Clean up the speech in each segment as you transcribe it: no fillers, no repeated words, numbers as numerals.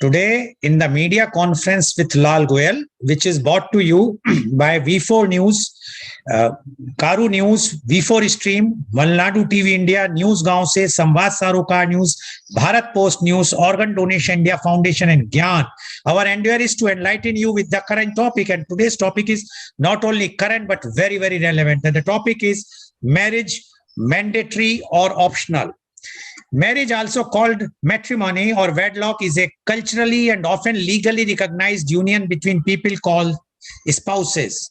Today, in the media conference with Lal Goel, which is brought to you by V4 News, Karu News, V4 Stream, Malnadu TV India, News Gaon Se, Samvad Sarokar News, Bharat Post News, Organ Donation India Foundation, and Gyan. Our endeavor is to enlighten you with the current topic, and today's topic is not only current but very, very relevant. And the topic is marriage, mandatory or optional. Marriage, also called matrimony or wedlock, is a culturally and often legally recognized union between people called spouses.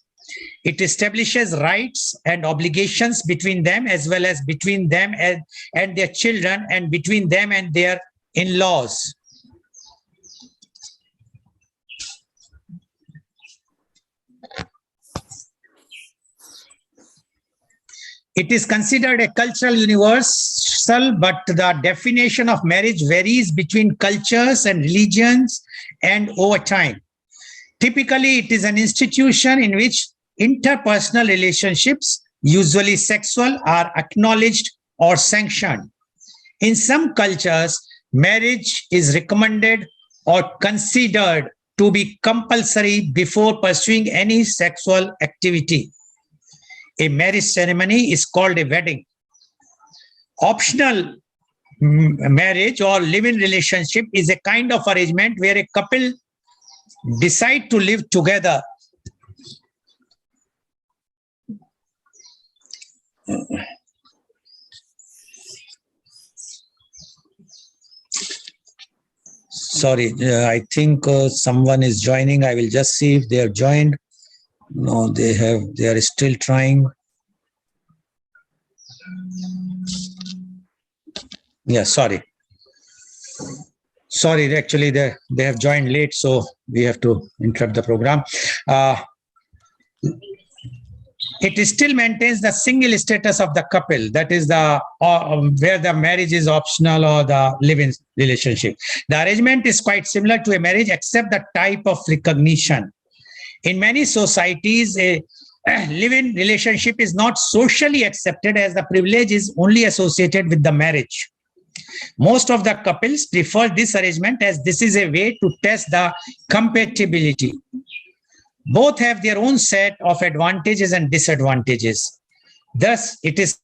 It establishes rights and obligations between them, as well as between them and their children, and between them and their in-laws. It is considered a cultural universal, but the definition of marriage varies between cultures and religions and over time. Typically, it is an institution in which interpersonal relationships, usually sexual, are acknowledged or sanctioned. In some cultures, marriage is recommended or considered to be compulsory before pursuing any sexual activity. A marriage ceremony is called a wedding. Optional marriage or live-in relationship is a kind of arrangement where a couple decide to live together. Sorry, I think someone is joining. I will just see if they have joined. No, they are still trying. Yeah, sorry, actually they have joined late, so we have to interrupt the program. It still maintains the single status of the couple, that is the where the marriage is optional or the live-in relationship. The arrangement is quite similar to a marriage, except the type of recognition. In many societies, a live-in relationship is not socially accepted, as the privilege is only associated with the marriage. Most of the couples prefer this arrangement, as this is a way to test the compatibility. Both have their own set of advantages and disadvantages. Thus, it is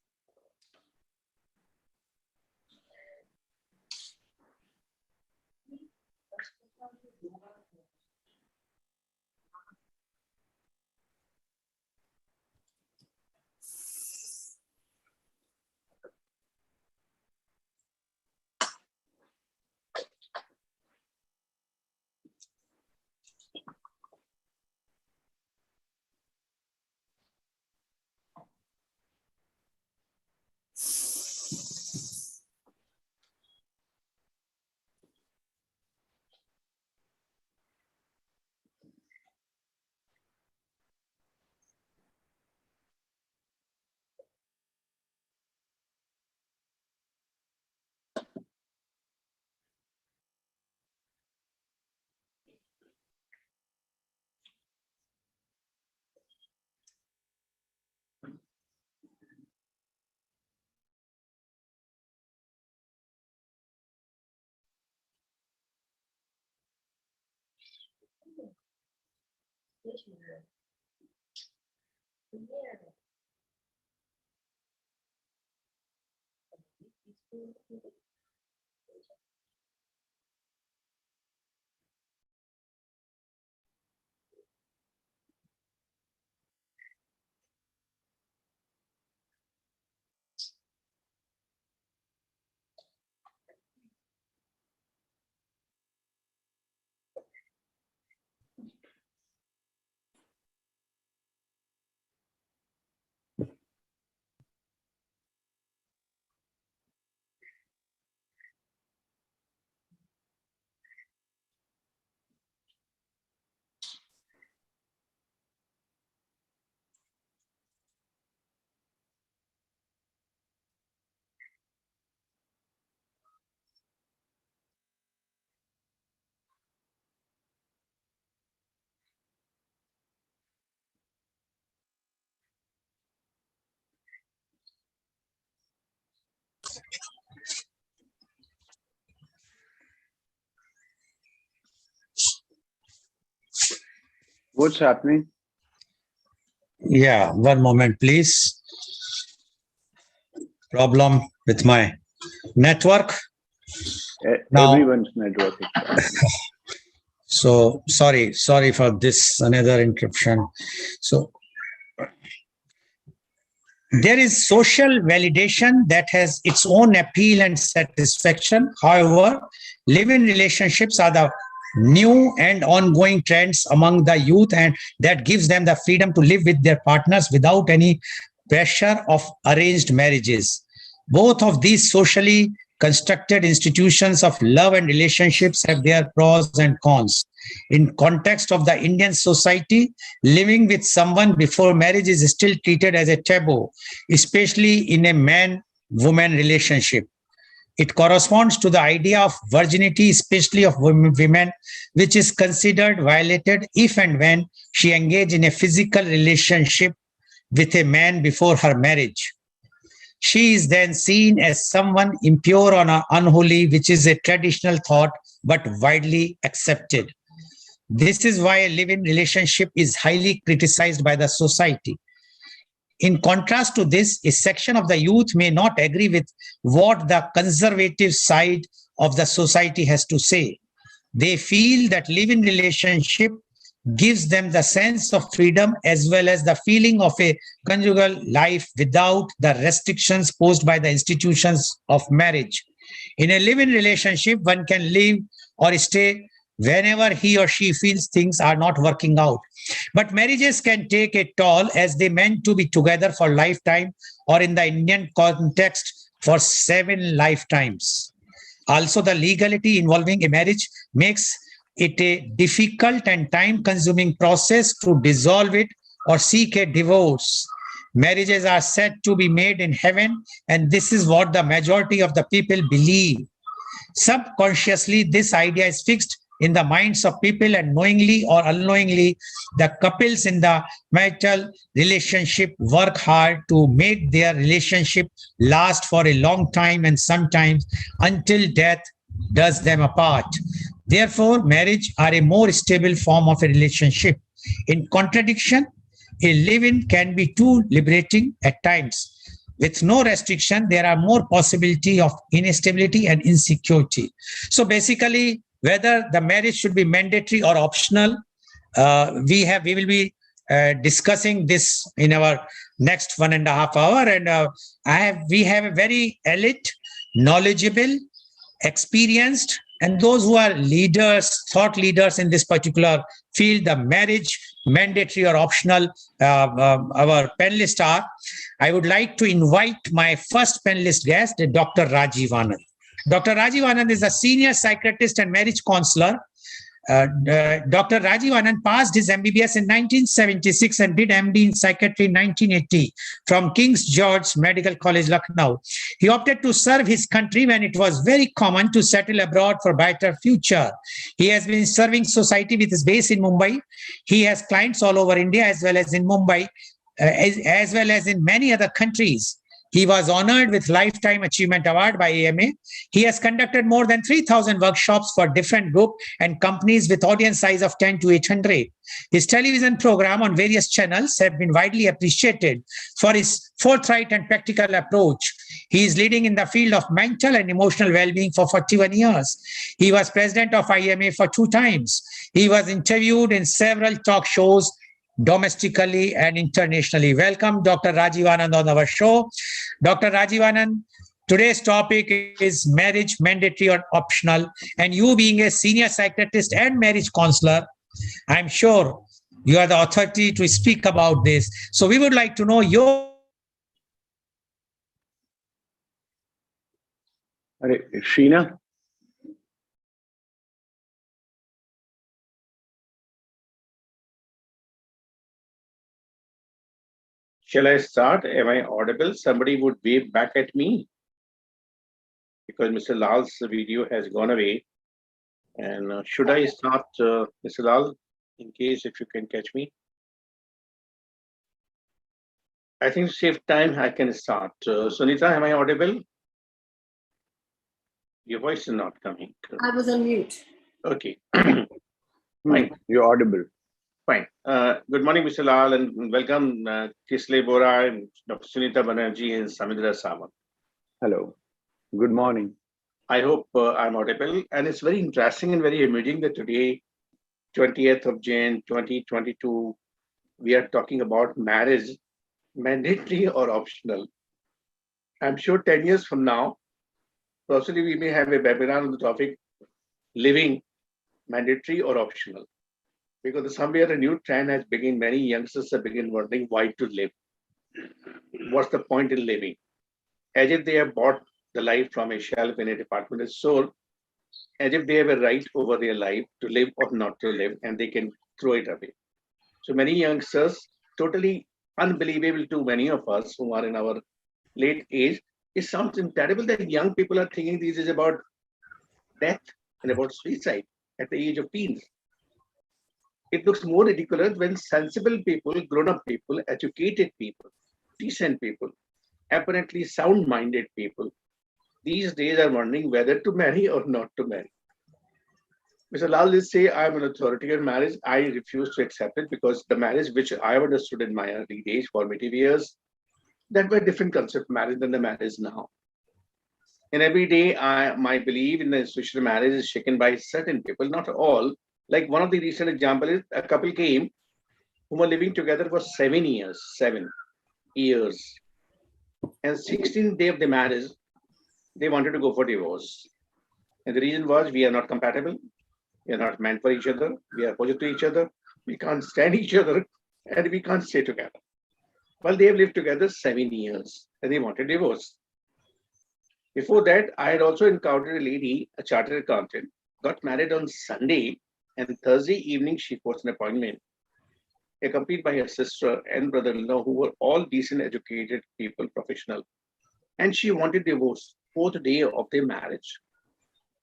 What's happening? Yeah, one moment, please. Problem with my network. Now, Everyone's network is problem. so sorry for this, another interruption. So there is social validation that has its own appeal and satisfaction. However, live-in relationships are the new and ongoing trends among the youth, and that gives them the freedom to live with their partners without any pressure of arranged marriages. Both of these socially constructed institutions of love and relationships have their pros and cons. In context of the Indian society, living with someone before marriage is still treated as a taboo, especially in a man-woman relationship. It corresponds to the idea of virginity, especially of women, which is considered violated if and when she engage in a physical relationship with a man before her marriage. She is then seen as someone impure or unholy, which is a traditional thought but widely accepted. This is why a live-in relationship is highly criticized by the society. In contrast to this, a section of the youth may not agree with what the conservative side of the society has to say. They feel that live-in relationship gives them the sense of freedom as well as the feeling of a conjugal life without the restrictions posed by the institutions of marriage. In a live-in relationship, one can live or stay whenever he or she feels things are not working out. But marriages can take a toll as they meant to be together for lifetime, or in the Indian context, for 7 lifetimes. Also, the legality involving a marriage makes it a difficult and time-consuming process to dissolve it or seek a divorce. Marriages are said to be made in heaven, and this is what the majority of the people believe. Subconsciously, this idea is fixed in the minds of people, and knowingly or unknowingly, the couples in the marital relationship work hard to make their relationship last for a long time and sometimes until death does them apart. Therefore, marriage are a more stable form of a relationship. In contradiction, a live-in can be too liberating at times. With no restriction, there are more possibility of instability and insecurity. So basically, whether the marriage should be mandatory or optional, we will be discussing this in our next 1.5 hours. And we have a very elite, knowledgeable, experienced, and those who are leaders, thought leaders in this particular field, the marriage, mandatory or optional, our panelists are. I would like to invite my first panelist guest, Dr. Rajiv Anand. Dr. Rajiv Anand is a senior psychiatrist and marriage counselor. Dr. Rajiv Anand passed his MBBS in 1976 and did MD in psychiatry in 1980 from King's George Medical College, Lucknow. He opted to serve his country when it was very common to settle abroad for brighter future. He has been serving society with his base in Mumbai. He has clients all over India as well as in Mumbai, as well as in many other countries. He was honored with Lifetime Achievement Award by AMA. He has conducted more than 3,000 workshops for different groups and companies with audience size of 10 to 800. His television program on various channels have been widely appreciated for his forthright and practical approach. He is leading in the field of mental and emotional well-being for 41 years. He was president of IMA for 2 times. He was interviewed in several talk shows domestically and internationally. Welcome, Dr. Rajiv Anand, on our show. Dr. Rajiv Anand, today's topic is marriage, mandatory or optional. And you being a senior psychiatrist and marriage counselor, I'm sure you are the authority to speak about this. So we would like to know your... Sheena? Shall I start? Am I audible? Somebody would wave back at me because Mr. Lal's video has gone away. And should I start, Mr. Lal, in case if you can catch me? I think to save time, I can start. Sunita, am I audible? Your voice is not coming. I was on mute. Okay. Fine. You're audible. Fine. Good morning, Mr. Lal, and welcome Kisle Bora and Dr. Sunita Banerjee and Samindra Samant. Hello. Good morning. I hope I'm audible. And it's very interesting and very amusing that today, 20th of Jan 2022, we are talking about marriage, mandatory or optional. I'm sure 10 years from now, possibly we may have a webinar on the topic living, mandatory or optional. Because somewhere a new trend has begun, many youngsters have begun wondering why to live. What's the point in living? As if they have bought the life from a shelf in a department store, as if they have a right over their life to live or not to live, and they can throw it away. So many youngsters, totally unbelievable to many of us who are in our late age, it sounds incredible that young people are thinking this is about death and about suicide at the age of teens. It looks more ridiculous when sensible people, grown-up people, educated people, decent people, apparently sound-minded people, these days are wondering whether to marry or not to marry. Mr. Lal will say, I'm an authority on marriage. I refuse to accept it because the marriage which I have understood in my early days, formative years, that were different concept of marriage than the marriage now. And every day, my belief in the institution of marriage is shaken by certain people, not all. Like one of the recent example is a couple came who were living together for 7 years. And 16th day of the marriage, they wanted to go for divorce. And the reason was we are not compatible. We are not meant for each other. We are opposite to each other. We can't stand each other and we can't stay together. Well, they have lived together 7 years and they wanted divorce. Before that, I had also encountered a lady, a chartered accountant, got married on Sunday, and Thursday evening she forced an appointment, accompanied by her sister and brother-in-law, who were all decent, educated people, professional. And she wanted divorce, fourth day of their marriage.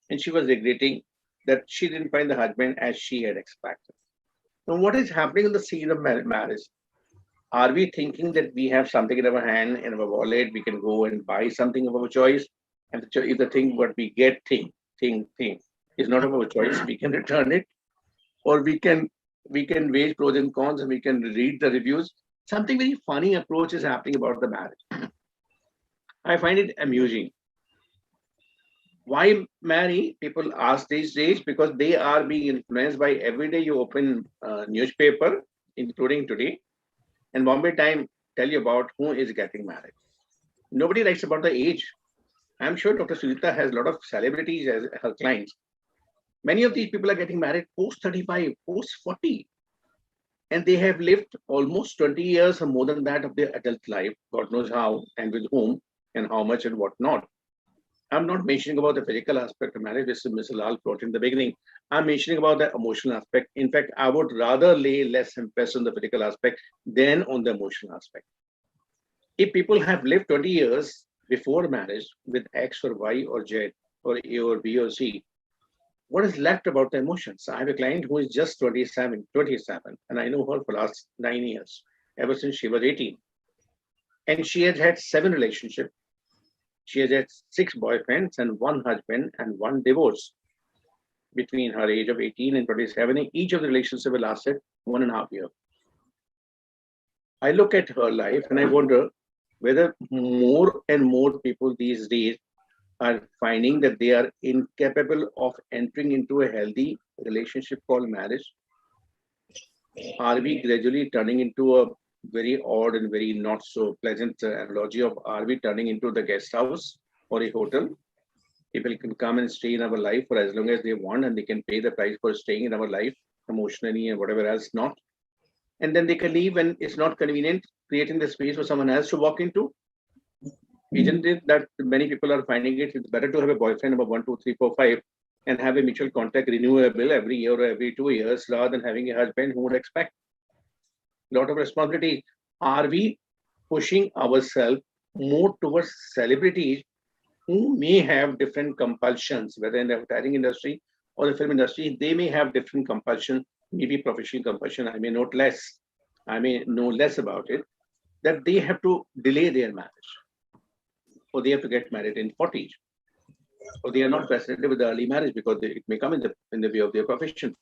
And she was regretting that she didn't find the husband as she had expected. Now, what is happening in the scene of marriage? Are we thinking that we have something in our hand, in our wallet, we can go and buy something of our choice? And if the thing what we get thing is not of our choice, we can return it, or we can weigh pros and cons and we can read the reviews. Something very funny approach is happening about the marriage. I find it amusing. Why marry? People ask these days because they are being influenced by every day you open newspaper, including today, and Bombay Time tell you about who is getting married. Nobody writes about the age. I'm sure Dr. Sunita has a lot of celebrities as her clients. Many of these people are getting married post 35, post 40, and they have lived almost 20 years or more than that of their adult life. God knows how and with whom and how much and what not. I'm not mentioning about the physical aspect of marriage, which Mr. Lal brought in the beginning. I'm mentioning about the emotional aspect. In fact, I would rather lay less emphasis on the physical aspect than on the emotional aspect. If people have lived 20 years before marriage with X or Y or Z or A or B or C, what is left about the emotions? I have a client who is just 27, and I know her for the last 9 years, ever since she was 18. And she has had 7 relationships. She has had 6 boyfriends and 1 husband and 1 divorce between her age of 18 and 27. Each of the relationships have lasted 1.5 years. I look at her life and I wonder whether more and more people these days are finding that they are incapable of entering into a healthy relationship called marriage. Are we gradually turning into a very odd and very not so pleasant analogy of are we turning into the guest house or a hotel? People can come and stay in our life for as long as they want, and they can pay the price for staying in our life emotionally and whatever else not. And then they can leave when it's not convenient, creating the space for someone else to walk into. Isn't it that many people are finding it's better to have a boyfriend number 1, 2, 3, 4, 5 and have a mutual contract renewable every year or every 2 years rather than having a husband who would expect a lot of responsibility? Are we pushing ourselves more towards celebrities who may have different compulsions, whether in the advertising industry or the film industry? They may have different compulsion, maybe professional compulsion. I may know less about it, that they have to delay their marriage, or they have to get married in 40s, or they are not fascinated with the early marriage because it may come in the way of their profession.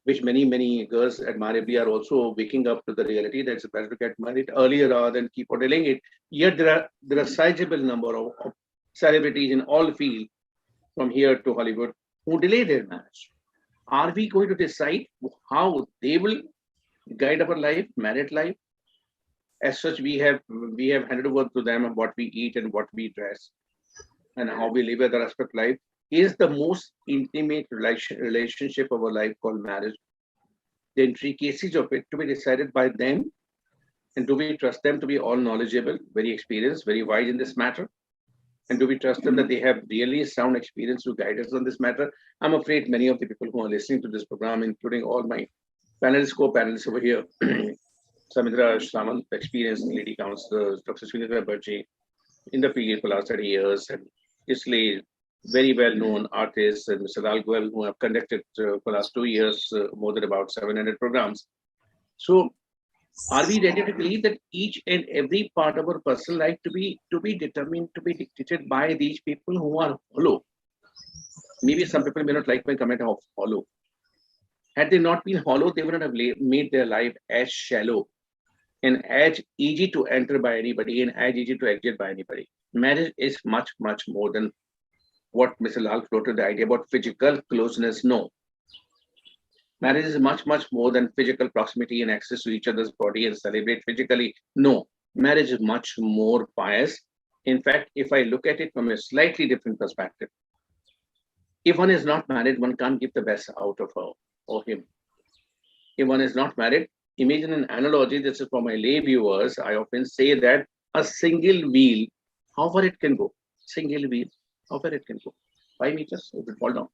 which many girls admirably are also waking up to the reality that it's better to get married earlier rather than keep on delaying it. Yet there are sizable number of celebrities in all fields from here to Hollywood who delay their marriage. Are we going to decide how they will guide our life, married life? As such, we have handed over to them what we eat and what we dress and how we live the respect life is the most intimate relationship of our life called marriage. The intricacies of it to be decided by them, and do we trust them to be all knowledgeable, very experienced, very wise in this matter? And do we trust them that they have really sound experience to guide us on this matter? I'm afraid many of the people who are listening to this program, including all my panelists, co-panelists over here, Samitra Shramant, experienced lady counselor, Dr. Sunita Banerjee, in the field for the last 30 years, and Isli, very well-known artists, and Mr. Goel, who have conducted for the last 2 years more than about 700 programs. So, are we ready to believe that each and every part of our personal life to be determined, to be dictated by these people who are hollow? Maybe some people may not like my comment of hollow. Had they not been hollow, they would not have made their life as shallow and as easy to enter by anybody and as easy to exit by anybody. Marriage is much, much more than what Mr. Lal floated the idea about physical closeness. No. Marriage is much, much more than physical proximity and access to each other's body and celebrate physically. No. Marriage is much more pious. In fact, if I look at it from a slightly different perspective, if one is not married, one can't give the best out of her or him. If one is not married, imagine an analogy. This is for my lay viewers. I often say that a single wheel, how far it can go? Single wheel, how far it can go? 5 meters, it will fall down.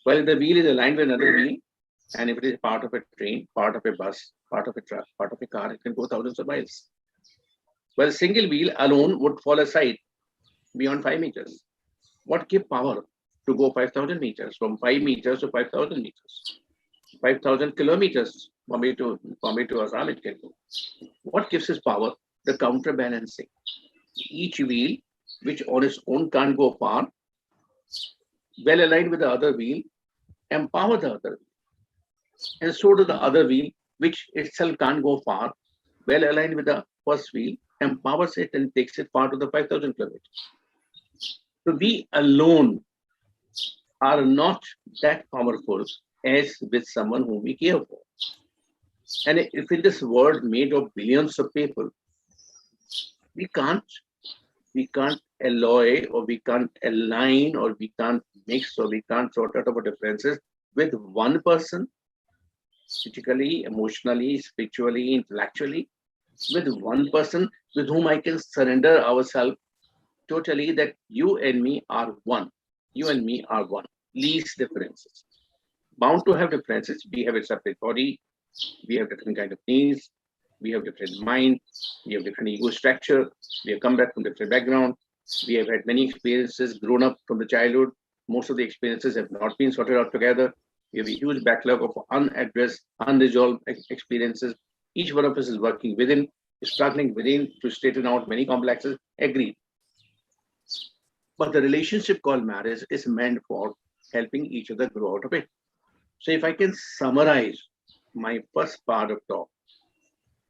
Well, if the wheel is aligned with another wheel, and if it is part of a train, part of a bus, part of a truck, part of a car, it can go thousands of miles. Well, single wheel alone would fall aside beyond 5 meters. What give power to go 5,000 meters, from 5 meters to 5,000 meters? 5,000 kilometers, Bombay to Assam, it can go. What gives us power? The counterbalancing. Each wheel, which on its own can't go far, well aligned with the other wheel, empower the other wheel. And so do the other wheel, which itself can't go far, well aligned with the first wheel, empowers it and takes it far to the 5,000 kilometers. So we alone are not that powerful as with someone whom we care for. And if in this world made of billions of people, we can't alloy, or we can't align, or we can't mix, or we can't sort out our differences with one person, physically, emotionally, spiritually, intellectually, with one person with whom I can surrender ourselves totally, that you and me are one. You and me are one. Least differences. Bound to have differences. We have a separate body. We have different kind of needs. We have different mind. We have different ego structure. We have come back from different background. We have had many experiences, grown up from the childhood. Most of the experiences have not been sorted out together. We have a huge backlog of unaddressed, unresolved experiences. Each one of us is working within, struggling within to straighten out many complexes. Agreed. But the relationship called marriage is meant for helping each other grow out of it. So if I can summarize my first part of talk,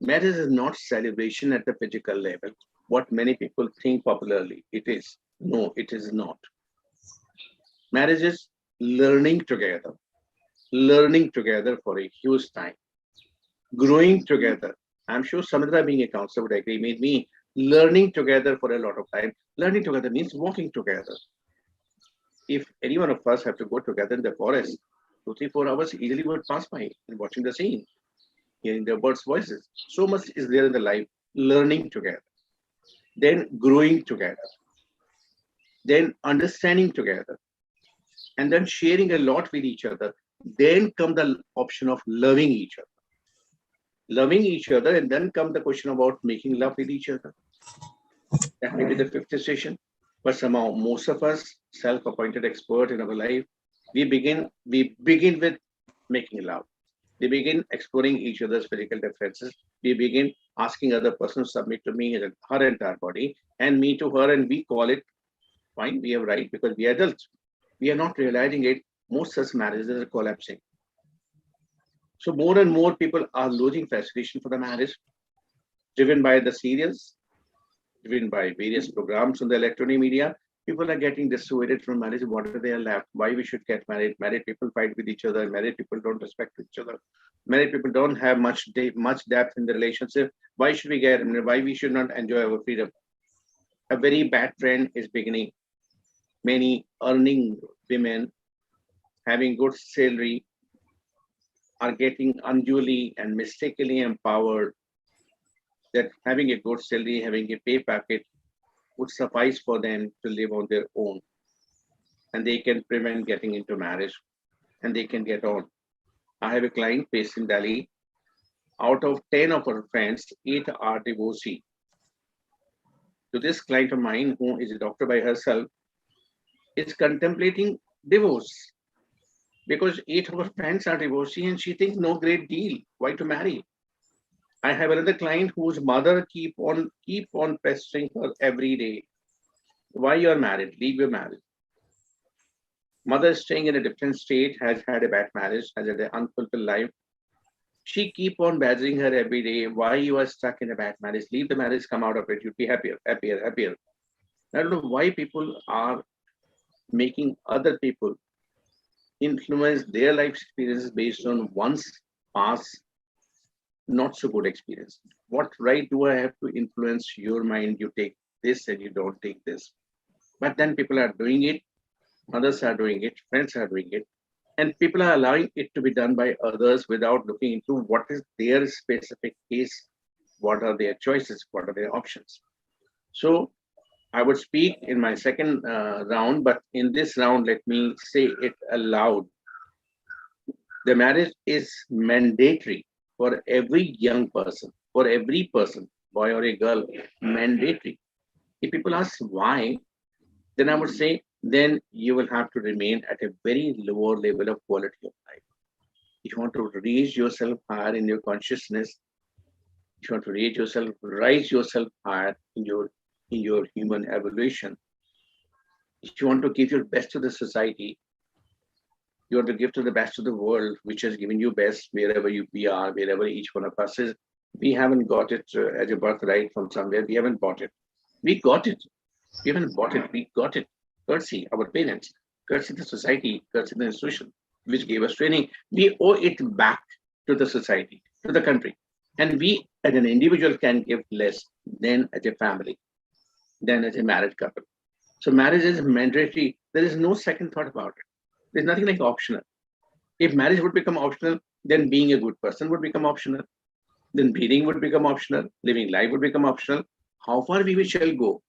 marriage is not celebration at the physical level, what many people think popularly it is. No, it is not. Marriage is learning together for a huge time, growing together. I'm sure Samitra, being a counselor, would agree with me. Learning together for a lot of time. Learning together means walking together. If any one of us have to go together in the forest, 2, 3, 4 hours easily would pass by and watching the scene, hearing the birds' voices. So much is there in the life. Learning together, then growing together, then understanding together, and then sharing a lot with each other. Then come the option of loving each other. Loving each other, and then come the question about making love with each other. That may be the fifth station. But somehow most of us, self-appointed expert in our life, we begin with making love. We begin exploring each other's physical differences. We begin asking other person to submit to me her entire body, and me to her, and we call it fine. We are right because we are adults. We are not realizing it. Most such marriages are collapsing. So more and more people are losing fascination for the marriage, driven by the serials, driven by various programs on the electronic media. People are getting dissuaded from marriage. What are they left? Why we should get married? Married people fight with each other. Married people don't respect each other. Married people don't have much depth in the relationship. Why should we get married? Why we should not enjoy our freedom? A very bad trend is beginning. Many earning women having good salary are getting unduly and mistakenly empowered that having a good salary, having a pay packet would suffice for them to live on their own. And they can prevent getting into marriage and they can get on. I have a client based in Delhi. Out of 10 of our friends, 8 are divorcee. So this client of mine, who is a doctor by herself, is contemplating divorce because 8 of her friends are divorcee and she thinks no great deal. Why to marry? I have another client whose mother keep on pestering her every day. Why you are married? Leave your marriage. Mother is staying in a different state, has had a bad marriage, has had an unfulfilled life. She keep on badgering her every day. Why you are stuck in a bad marriage? Leave the marriage, come out of it. You'll be happier, happier, happier. I don't know why people are making other people influence their life experiences based on one's past not so good experience. What right do I have to influence your mind? You take this and you don't take this. But then people are doing it, others are doing it, friends are doing it, and people are allowing it to be done by others without looking into what is their specific case, what are their choices, what are their options. So I would speak in my second round, but in this round, let me say it aloud. The marriage is mandatory for every young person, for every person, boy or a girl, mandatory. If people ask why, then I would say, then you will have to remain at a very lower level of quality of life. If you want to raise yourself higher in your consciousness, if you want to rise yourself higher in your human evolution, if you want to give your best to the society, you want to give to the best of the world, which has given you best wherever we are, wherever each one of us is. We haven't got it as a birthright from somewhere. We haven't bought it. We got it. We haven't bought it. We got it. Courtesy our parents, courtesy the society, courtesy the institution, which gave us training. We owe it back to the society, to the country. And we, as an individual, can give less than as a family, than as a married couple. So marriage is mandatory. There is no second thought about it. There's nothing like optional. If marriage would become optional, then being a good person would become optional. Then breathing would become optional. Living life would become optional. How far we shall go?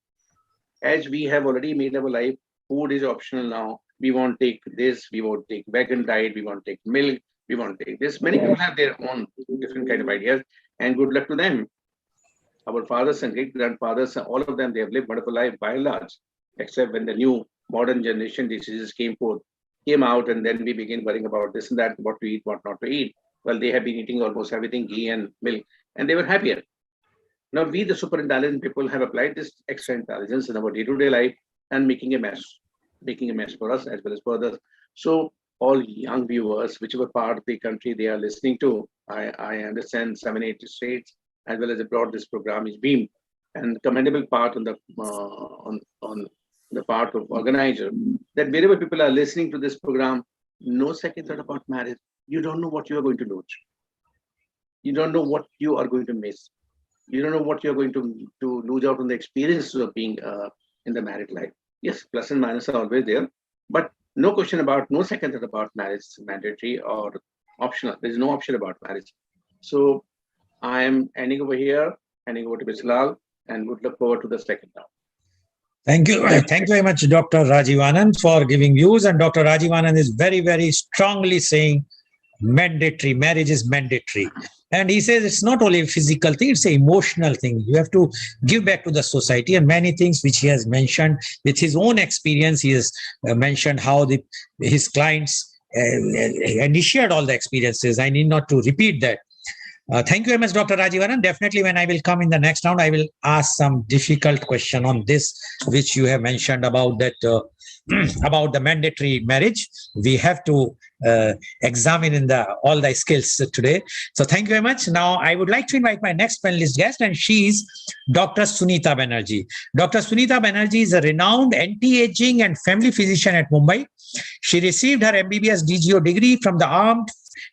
As we have already made our life, food is optional now. We won't take this. We won't take vegan diet. We won't take milk. We won't take this. Many people have their own different kind of ideas, and good luck to them. Our fathers and great grandfathers, all of them, they have lived wonderful life by and large, except when the new modern generation diseases came out, and then we begin worrying about this and that, what to eat, what not to eat. Well, they have been eating almost everything, ghee and milk, and they were happier. Now we, the super intelligent people, have applied this extra intelligence in our day-to-day life and making a mess for us as well as for others. So all young viewers, whichever part of the country they are listening to, I understand 7-8 states as well as abroad, this program is beamed, and commendable part on the part of organizer, that wherever people are listening to this program, no second thought about marriage. You don't know what you are going to lose. You don't know what you are going to miss. You don't know what you're going to lose out on the experience of being in the married life. Yes, plus and minus are always there, but no question about, no second thought about marriage, mandatory or optional. There is no option about marriage. So I am handing over to Mr. Lal, and would look forward to the second round. Thank you. Thank you very much, Dr. Rajiv Anand, for giving views. And Dr. Rajiv Anand is very, very strongly saying mandatory, marriage is mandatory. And he says it's not only a physical thing, it's an emotional thing. You have to give back to the society, and many things which he has mentioned with his own experience. He has mentioned how his clients initiate all the experiences. I need not to repeat that. Thank you very much, Dr. Rajiv Anand. Definitely, when I will come in the next round, I will ask some difficult question on this, which you have mentioned about that, about the mandatory marriage. We have to examine in all the skills today. So thank you very much. Now I would like to invite my next panelist guest, and she is Dr. Sunita Banerjee. Dr. Sunita Banerjee is a renowned anti-aging and family physician at Mumbai. She received her MBBS DGO degree from the Armed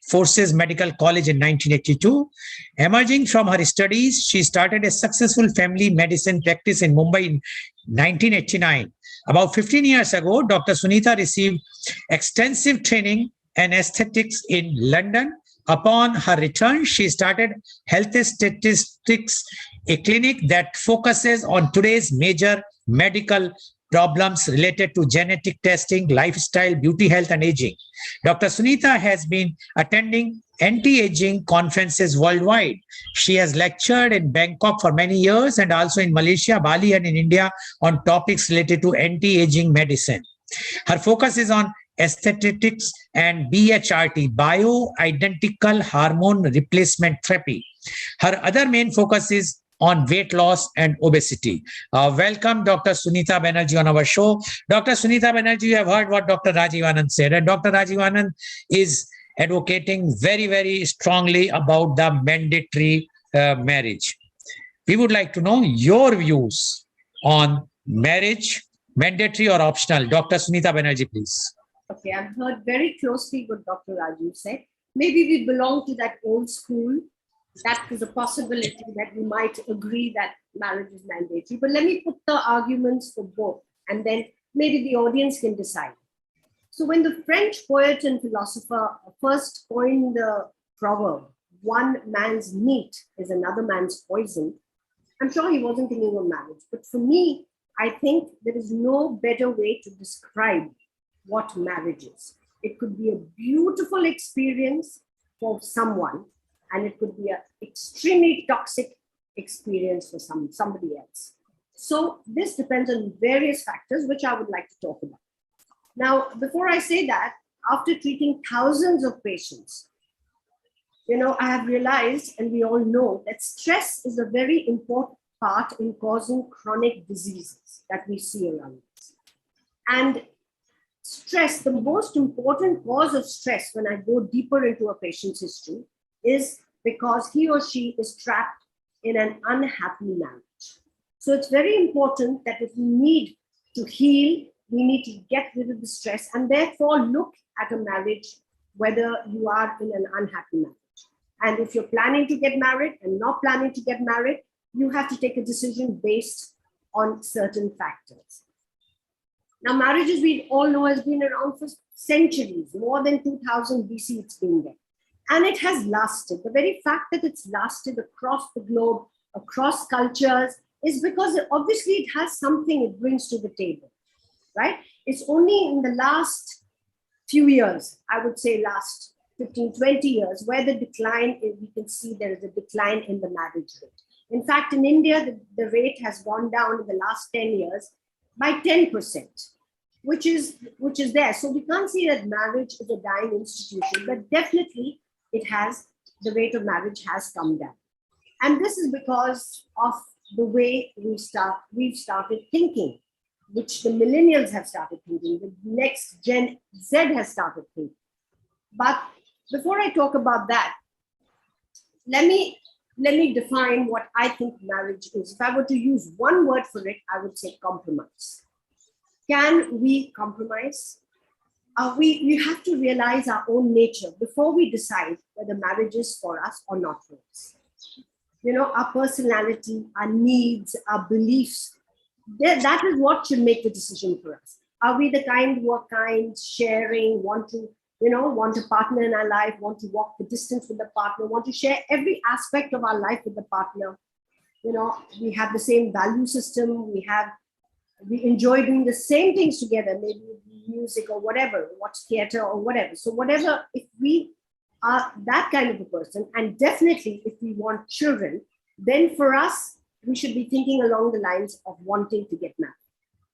Forces Medical College in 1982. Emerging from her studies, she started a successful family medicine practice in Mumbai in 1989. About 15 years ago, Dr. Sunita received extensive training and aesthetics in London. Upon her return, she started Health Statistics, a clinic that focuses on today's major medical problems related to genetic testing, lifestyle, beauty, health, and aging. Dr. Sunita has been attending anti-aging conferences worldwide. She has lectured in Bangkok for many years and also in Malaysia, Bali, and in India on topics related to anti-aging medicine. Her focus is on aesthetics and BHRT, bioidentical hormone replacement therapy. Her other main focus is on weight loss and obesity. Welcome, Dr. Sunita Banerjee on our show. Dr. Sunita Banerjee, you have heard what Dr. Rajiv Anand said, and Dr. Rajiv Anand is advocating very, very strongly about the mandatory marriage. We would like to know your views on marriage, mandatory or optional. Dr. Sunita Banerjee, please. Okay, I've heard very closely what Dr. Rajiv said. Maybe we belong to that old school. That is a possibility that we might agree that marriage is mandatory. But let me put the arguments for both, and then maybe the audience can decide. So when the French poet and philosopher first coined the proverb, one man's meat is another man's poison, I'm sure he wasn't thinking of marriage. But for me, I think there is no better way to describe what marriage is. It could be a beautiful experience for someone, and it could be an extremely toxic experience for somebody else. So this depends on various factors, which I would like to talk about. Now, before I say that, after treating thousands of patients, I have realized, and we all know, that stress is a very important part in causing chronic diseases that we see around us. And stress, the most important cause of stress, when I go deeper into a patient's history, is because he or she is trapped in an unhappy marriage. So it's very important that if we need to heal, we need to get rid of the stress, and therefore look at a marriage, whether you are in an unhappy marriage. And if you're planning to get married and not planning to get married, you have to take a decision based on certain factors. Now, marriages, we all know, has been around for centuries. More than 2000 BC, it's been there. And it has lasted. The very fact that it's lasted across the globe, across cultures, is because obviously it has something it brings to the table, right? It's only in the last few years, I would say last 15, 20 years, where the decline is, we can see there is a decline in the marriage rate. In fact, in India, the rate has gone down in the last 10 years by 10%, which is there. So we can't say that marriage is a dying institution, but definitely the rate of marriage has come down. And this is because of the way we've started thinking, which the millennials have started thinking, the next Gen Z has started thinking. But before I talk about that, let me define what I think marriage is. If I were to use one word for it, I would say compromise. Can we compromise? We have to realize our own nature before we decide whether marriage is for us or not for us. Our personality, our needs, our beliefs, that is what should make the decision for us. Are we the kind who are kind, sharing, want a partner in our life, want to walk the distance with the partner, want to share every aspect of our life with the partner? We have the same value system, we enjoy doing the same things together, maybe music or whatever, watch theater or whatever. So whatever, if we are that kind of a person, and definitely if we want children, then for us, we should be thinking along the lines of wanting to get married.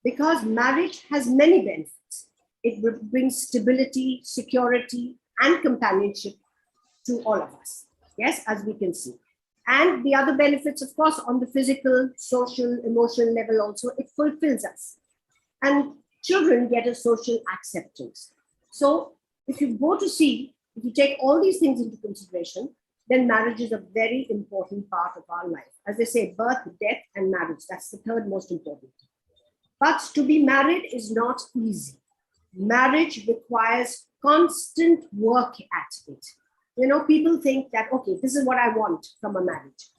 Because marriage has many benefits. It brings stability, security, and companionship to all of us, yes, as we can see. And the other benefits, of course, on the physical, social, emotional level also, it fulfills us. And children get a social acceptance. So if you take all these things into consideration, then marriage is a very important part of our life. As they say, birth, death, and marriage. That's the third most important. But to be married is not easy. Marriage requires constant work at it. People think that, okay, this is what I want from a marriage.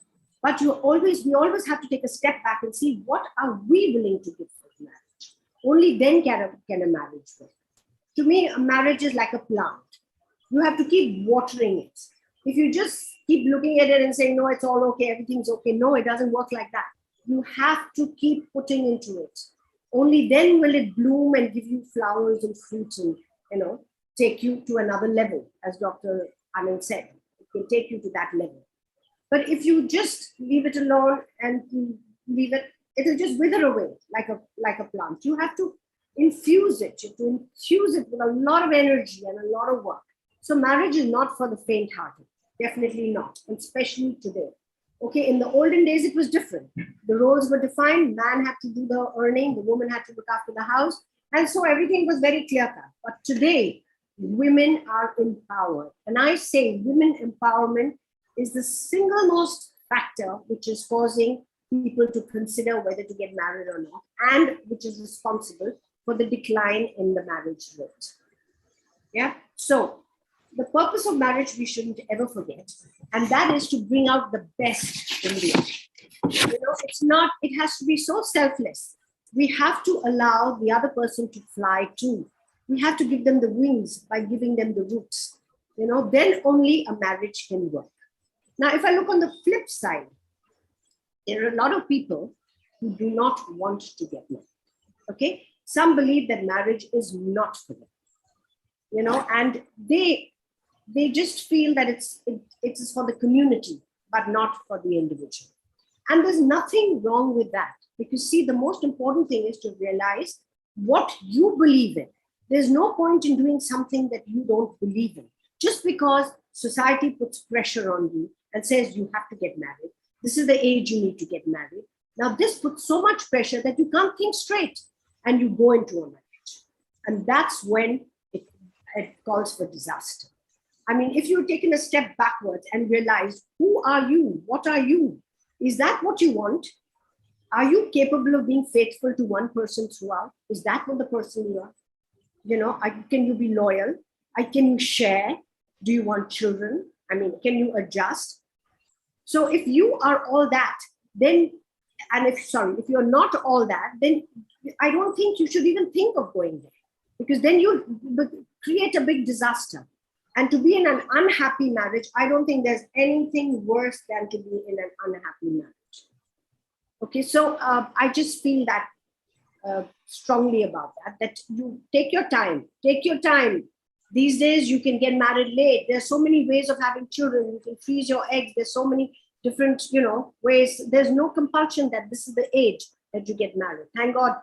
But we always have to take a step back and see, what are we willing to give for marriage? Only then can a marriage work. To me, a marriage is like a plant. You have to keep watering it. If you just keep looking at it and saying, no, it's all okay, everything's okay. No, it doesn't work like that. You have to keep putting into it. Only then will it bloom and give you flowers and fruits and, take you to another level, as Dr. Anand said. It can take you to that level. But if you just leave it alone and leave it, it'll just wither away like a plant. You have to infuse it. You have to infuse it with a lot of energy and a lot of work. So marriage is not for the faint-hearted. Definitely not, especially today. Okay, in the olden days, it was different. The roles were defined. Man had to do the earning. The woman had to look after the house. And so everything was very clear-cut. But today, women are empowered. And I say women empowerment is the single most factor which is causing people to consider whether to get married or not, and which is responsible for the decline in the marriage rate. Yeah. So the purpose of marriage we shouldn't ever forget, and that is to bring out the best in the other. It has to be so selfless. We have to allow the other person to fly too. We have to give them the wings by giving them the roots. Then only a marriage can work. Now, if I look on the flip side, there are a lot of people who do not want to get married. Okay, some believe that marriage is not for them. And they just feel that it is for the community, but not for the individual. And there's nothing wrong with that, because see, the most important thing is to realize what you believe in. There's no point in doing something that you don't believe in. Just because society puts pressure on you and says you have to get married, this is the age you need to get married. Now, this puts so much pressure that you can't think straight and you go into a marriage. And that's when it calls for disaster. I mean, if you've taken a step backwards and realized, who are you? What are you? Is that what you want? Are you capable of being faithful to one person throughout? Is that what the person you are? Can you be loyal? Can you share? Do you want children? I mean, can you adjust? So if you are all that, then, if you're not all that, then I don't think you should even think of going there, because then you create a big disaster. And to be in an unhappy marriage, I don't think there's anything worse than to be in an unhappy marriage. Okay, so I just feel that strongly about that you take your time. These days, you can get married late. There's so many ways of having children. You can freeze your eggs. There's so many different, ways. There's no compulsion that this is the age that you get married. Thank God,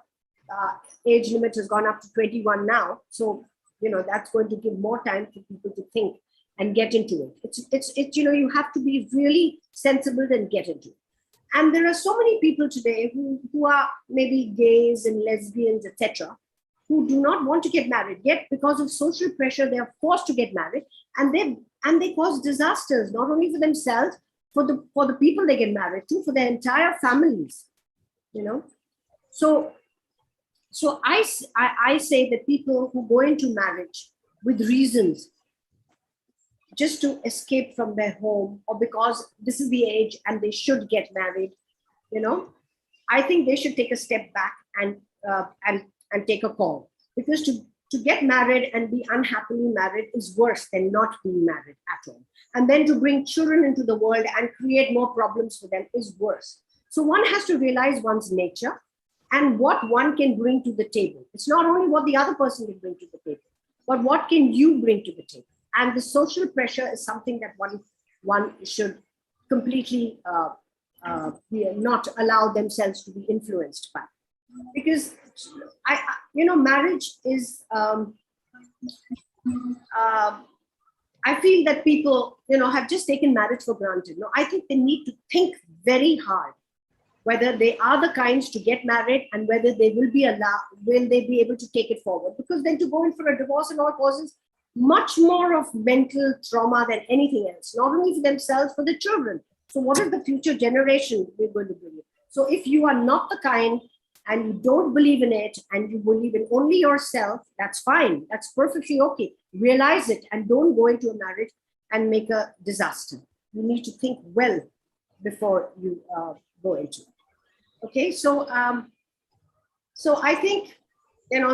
age limit has gone up to 21 now. So, that's going to give more time for people to think and get into it. It's you have to be really sensible and get into it. And there are so many people today who are maybe gays and lesbians, etc., who do not want to get married, yet because of social pressure, they are forced to get married, and they cause disasters, not only for themselves, for the people they get married to, for their entire families. So I say that people who go into marriage with reasons just to escape from their home, or because this is the age and they should get married, I think they should take a step back and take a call, because to get married and be unhappily married is worse than not being married at all. And then to bring children into the world and create more problems for them is worse. So one has to realize one's nature and what one can bring to the table. It's not only what the other person can bring to the table, but what can you bring to the table? And the social pressure is something that one should completely not allow themselves to be influenced by. Because marriage is, I feel that people, have just taken marriage for granted. No, I think they need to think very hard whether they are the kinds to get married and whether they will be able to take it forward. Because then to go in for a divorce and all causes much more of mental trauma than anything else, not only for themselves, for the children. So what is the future generation we're going to bring? So if you are not the kind and you don't believe in it and you believe in only yourself, that's fine. That's perfectly okay. Realize it and don't go into a marriage and make a disaster. You need to think well before you go into it. Okay, so I think,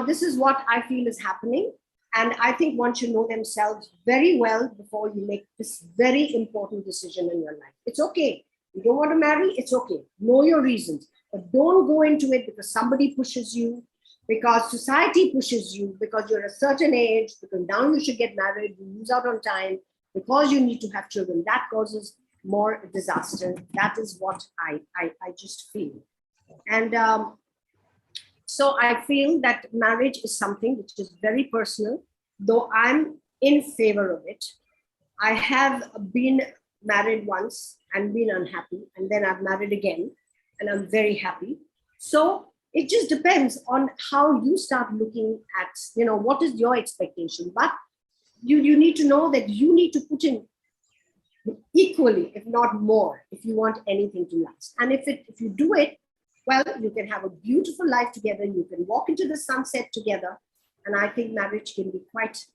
this is what I feel is happening. And I think one should know themselves very well before you make this very important decision in your life. It's okay. You don't want to marry, it's okay. Know your reasons. But don't go into it because somebody pushes you, because society pushes you, because you're a certain age, because now you should get married, you lose out on time, because you need to have children. That causes more disaster. That is what I just feel. And so I feel that marriage is something which is very personal, though I'm in favor of it. I have been married once and been unhappy, and then I've married again, and I'm very happy. So it just depends on how you start looking at, what is your expectation. But you need to know that you need to put in equally, if not more, if you want anything to last. And if you do it, well, you can have a beautiful life together. You can walk into the sunset together. And I think marriage can be quite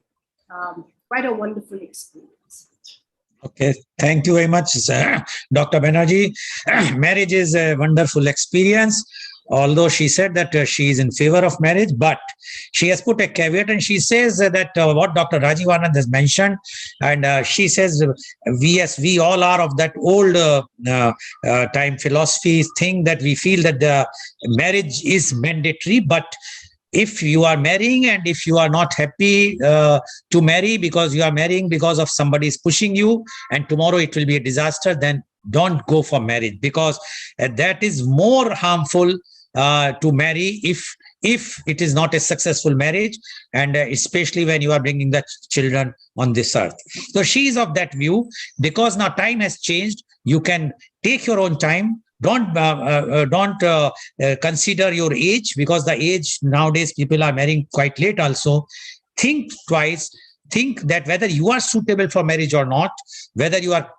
a wonderful experience. Okay, thank you very much, Dr. Banerjee. Marriage is a wonderful experience. Although she said that she is in favor of marriage, but she has put a caveat and she says that what Dr. Rajiv Anand has mentioned, and she says we all are of that old time philosophy thing that we feel that the marriage is mandatory, but if you are marrying and if you are not happy to marry because you are marrying because of somebody is pushing you and tomorrow it will be a disaster, then don't go for marriage, because that is more harmful to marry if it is not a successful marriage, and especially when you are bringing the children on this earth. So she is of that view, because now time has changed. You can take your own time. Don't consider your age, because the age nowadays people are marrying quite late also. Think twice. Think that whether you are suitable for marriage or not, whether you are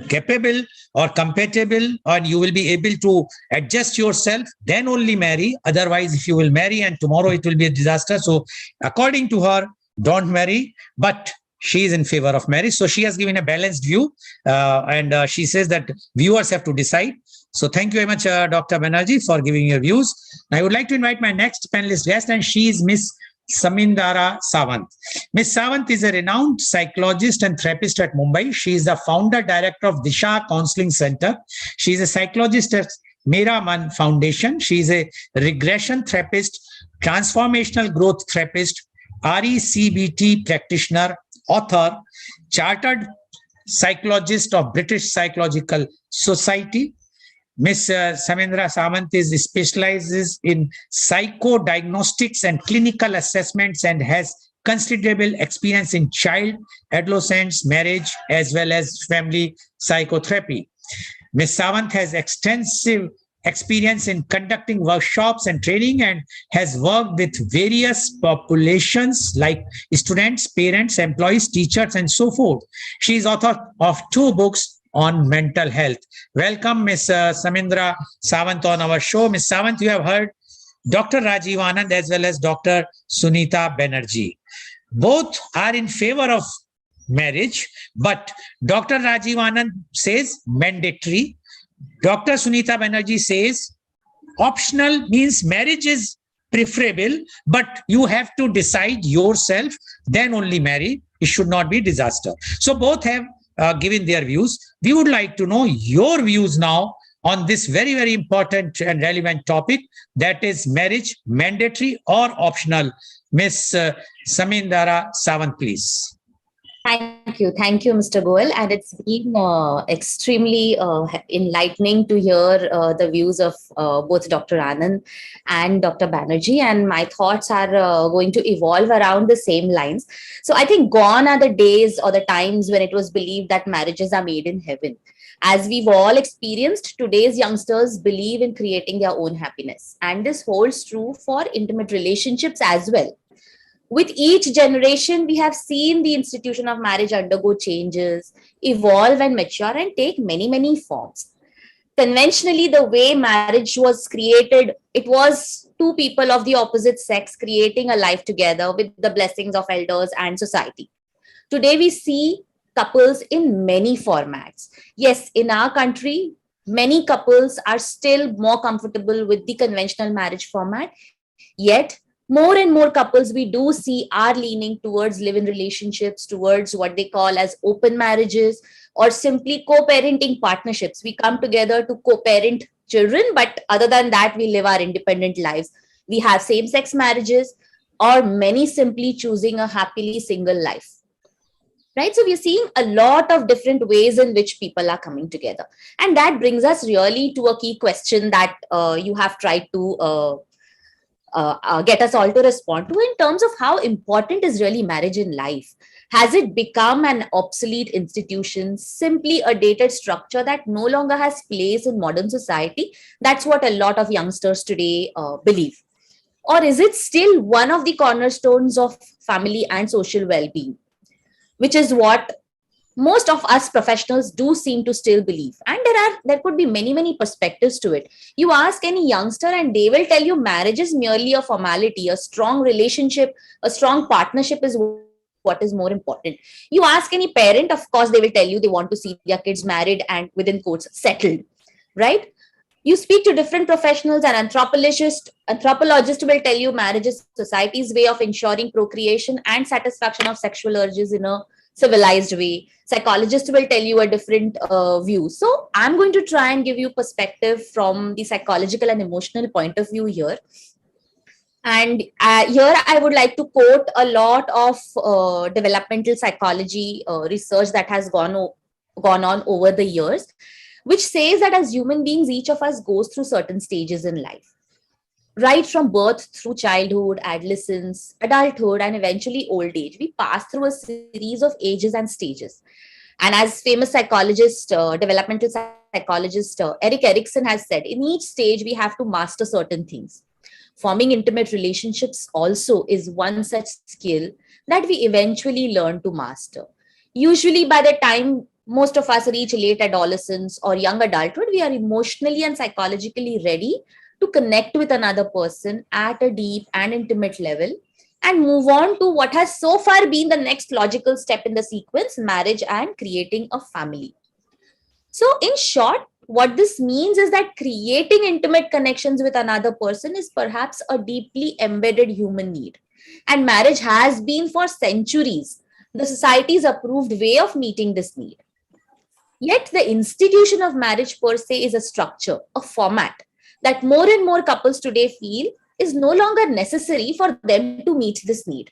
capable or compatible, and you will be able to adjust yourself, then only marry. Otherwise, if you will marry and tomorrow it will be a disaster. So according to her, don't marry, but she is in favor of marriage. So she has given a balanced view, and she says that viewers have to decide. So thank you very much, Dr. Banerjee, for giving your views. I would like to invite my next panelist guest, and she is Miss Samindara Sawant. Ms. Sawant is a renowned psychologist and therapist at Mumbai. She is the founder director of Disha Counseling Center. She is a psychologist at Mera Man Foundation. She is a regression therapist, transformational growth therapist, RECBT practitioner, author, chartered psychologist of British Psychological Society. Ms. Samindra Sawant specializes in psychodiagnostics and clinical assessments and has considerable experience in child, adolescents, marriage, as well as family psychotherapy. Ms. Sawant has extensive experience in conducting workshops and training and has worked with various populations like students, parents, employees, teachers, and so forth. She is author of 2 books on mental health. Welcome, Ms. Samindra Sawant on our show. Ms. Sawant, you have heard Dr. Rajiv Anand as well as Dr. Sunita Banerjee. Both are in favor of marriage, but Dr. Rajiv Anand says mandatory. Dr. Sunita Banerjee says optional, means marriage is preferable, but you have to decide yourself, then only marry. It should not be disaster. So both have given their views. We would like to know your views now on this very, very important and relevant topic, that is marriage, mandatory or optional. Ms. Samindara Sawant, please. Thank you, Mr. Goel. And it's been extremely enlightening to hear the views of both Dr. Anand and Dr. Banerjee. And my thoughts are going to evolve around the same lines. So I think gone are the days or the times when it was believed that marriages are made in heaven. As we've all experienced, today's youngsters believe in creating their own happiness. And this holds true for intimate relationships as well. with each generation, we have seen the institution of marriage undergo changes, evolve and mature and take many, many forms. Conventionally, the way marriage was created, it was two people of the opposite sex creating a life together with the blessings of elders and society. Today, we see couples in many formats. Yes, in our country, many couples are still more comfortable with the conventional marriage format. Yet, more and more couples we do see are leaning towards live-in relationships, towards what they call as open marriages, or simply co-parenting partnerships. We come together to co-parent children, but other than that, we live our independent lives. We have same-sex marriages, or many simply choosing a happily single life. Right? So we're seeing a lot of different ways in which people are coming together. And that brings us really to a key question that you have tried to get us all to respond to in terms of how important is really marriage in life. Has it become an obsolete institution, simply a dated structure that no longer has place in modern society? That's what a lot of youngsters today believe. Or is it still one of the cornerstones of family and social well-being, which is what most of us professionals do seem to still believe? And there could be many perspectives to it. You ask any youngster and they will tell you marriage is merely a formality. A strong relationship, a strong partnership is what is more important. You ask any parent, of course they will tell you they want to see their kids married and within quotes settled, right? You speak to different professionals, and anthropologist will tell you marriage is society's way of ensuring procreation and satisfaction of sexual urges in a civilized way. Psychologists will tell you a different view. So I'm going to try and give you perspective from the psychological and emotional point of view here. And here I would like to quote a lot of developmental psychology research that has gone on over the years, which says that as human beings, each of us goes through certain stages in life. Right from birth through childhood, adolescence, adulthood, and eventually old age, we pass through a series of ages and stages. And as famous psychologist, developmental psychologist Eric Erikson has said, in each stage, we have to master certain things. Forming intimate relationships also is one such skill that we eventually learn to master. Usually, by the time most of us reach late adolescence or young adulthood, we are emotionally and psychologically ready to connect with another person at a deep and intimate level and move on to what has so far been the next logical step in the sequence, marriage and creating a family. So in short, what this means is that creating intimate connections with another person is perhaps a deeply embedded human need. And marriage has been for centuries the society's approved way of meeting this need. Yet the institution of marriage per se is a structure, a format that more and more couples today feel is no longer necessary for them to meet this need.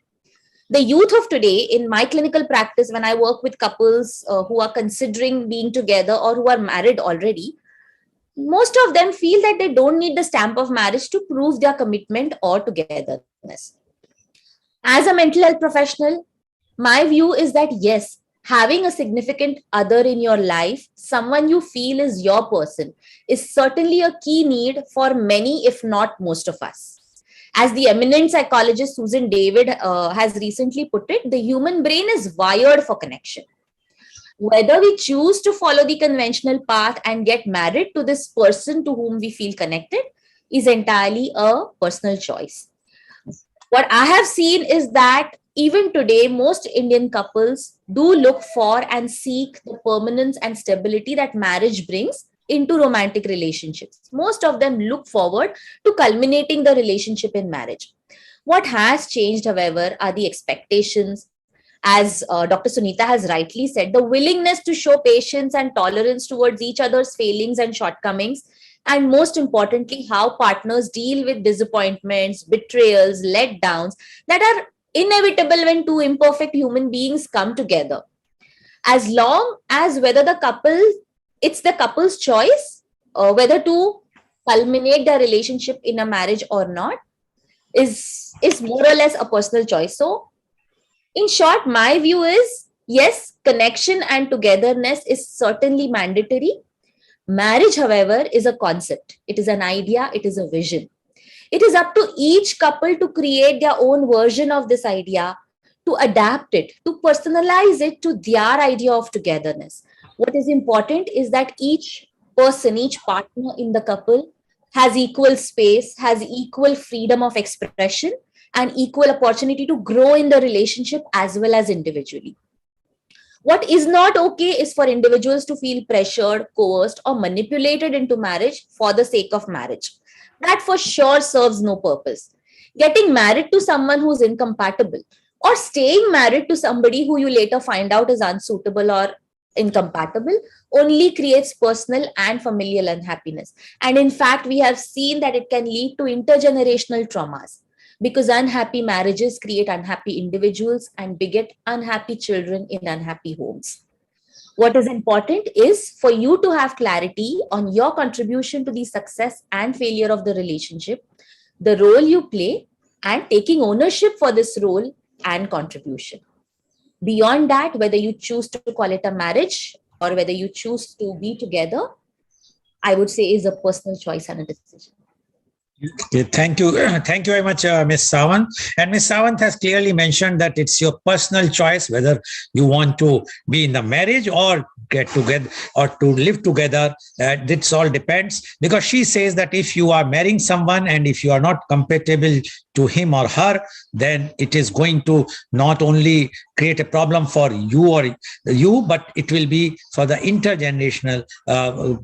The youth of today, in my clinical practice, when I work with couples who are considering being together or who are married already, most of them feel that they don't need the stamp of marriage to prove their commitment or togetherness. As a mental health professional, my view is that yes, having a significant other in your life, someone you feel is your person, is certainly a key need for many, if not most of us. As the eminent psychologist Susan David has recently put it, the human brain is wired for connection. Whether we choose to follow the conventional path and get married to this person to whom we feel connected is entirely a personal choice. What I have seen is that even today, most Indian couples do look for and seek the permanence and stability that marriage brings into romantic relationships. Most of them look forward to culminating the relationship in marriage. What has changed, however, are the expectations. As Dr. Sunita has rightly said, the willingness to show patience and tolerance towards each other's failings and shortcomings, and most importantly, how partners deal with disappointments, betrayals, letdowns that are inevitable when two imperfect human beings come together. As long as it's the couple's choice whether to culminate their relationship in a marriage or not is more or less a personal choice. So in short, my view is yes, connection and togetherness is certainly mandatory. Marriage, however, is a concept. It is an idea. It is a vision. It is up to each couple to create their own version of this idea, to adapt it, to personalize it to their idea of togetherness. What is important is that each person, each partner in the couple has equal space, has equal freedom of expression, and equal opportunity to grow in the relationship as well as individually. What is not okay is for individuals to feel pressured, coerced, or manipulated into marriage for the sake of marriage. That for sure serves no purpose. Getting married to someone who's incompatible, or staying married to somebody who you later find out is unsuitable or incompatible, only creates personal and familial unhappiness. And in fact, we have seen that it can lead to intergenerational traumas, because unhappy marriages create unhappy individuals and beget unhappy children in unhappy homes. What is important is for you to have clarity on your contribution to the success and failure of the relationship, the role you play, and taking ownership for this role and contribution. Beyond that, whether you choose to call it a marriage or whether you choose to be together, I would say is a personal choice and a decision. Okay, thank you. Thank you very much, Ms. Sawant. And Ms. Sawant has clearly mentioned that it's your personal choice whether you want to be in the marriage or get together or to live together. This all depends, because she says that if you are marrying someone and if you are not compatible to him or her, then it is going to not only create a problem for you, but it will be for the intergenerational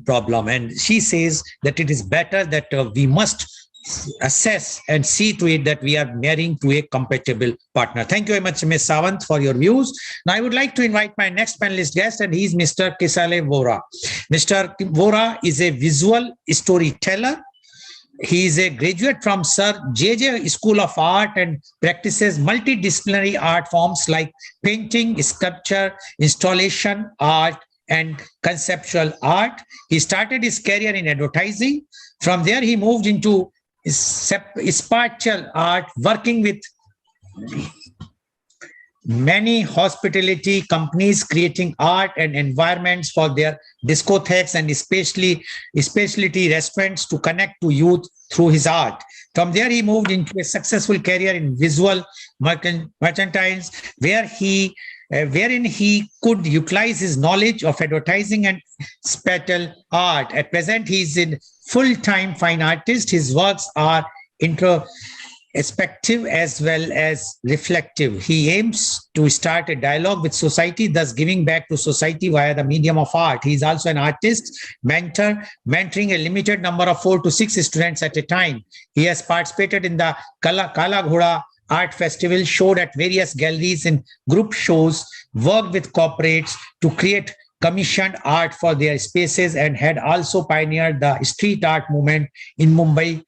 problem. And she says that it is better that we must assess and see to it that we are marrying to a compatible partner. Thank you very much, Ms. Sawant, for your views. Now, I would like to invite my next panelist guest, and he is Mr. Kisale Vora. Mr. Vora is a visual storyteller. He is a graduate from Sir J.J. School of Art and practices multidisciplinary art forms like painting, sculpture, installation art, and conceptual art. He started his career in advertising. From there, he moved into spatial art, working with many hospitality companies, creating art and environments for their discotheques and specialty restaurants to connect to youth through his art. From there, he moved into a successful career in visual merchandise, wherein he could utilize his knowledge of advertising and spatial art. At present, he is a full-time fine artist. His works are introspective as well as reflective. He aims to start a dialogue with society, thus giving back to society via the medium of art. He is also an artist, mentoring a limited number of 4 to 6 students at a time. He has participated in the Kala Ghoda Art Festival, showed at various galleries in group shows, worked with corporates to create commissioned art for their spaces, and had also pioneered the street art movement in Mumbai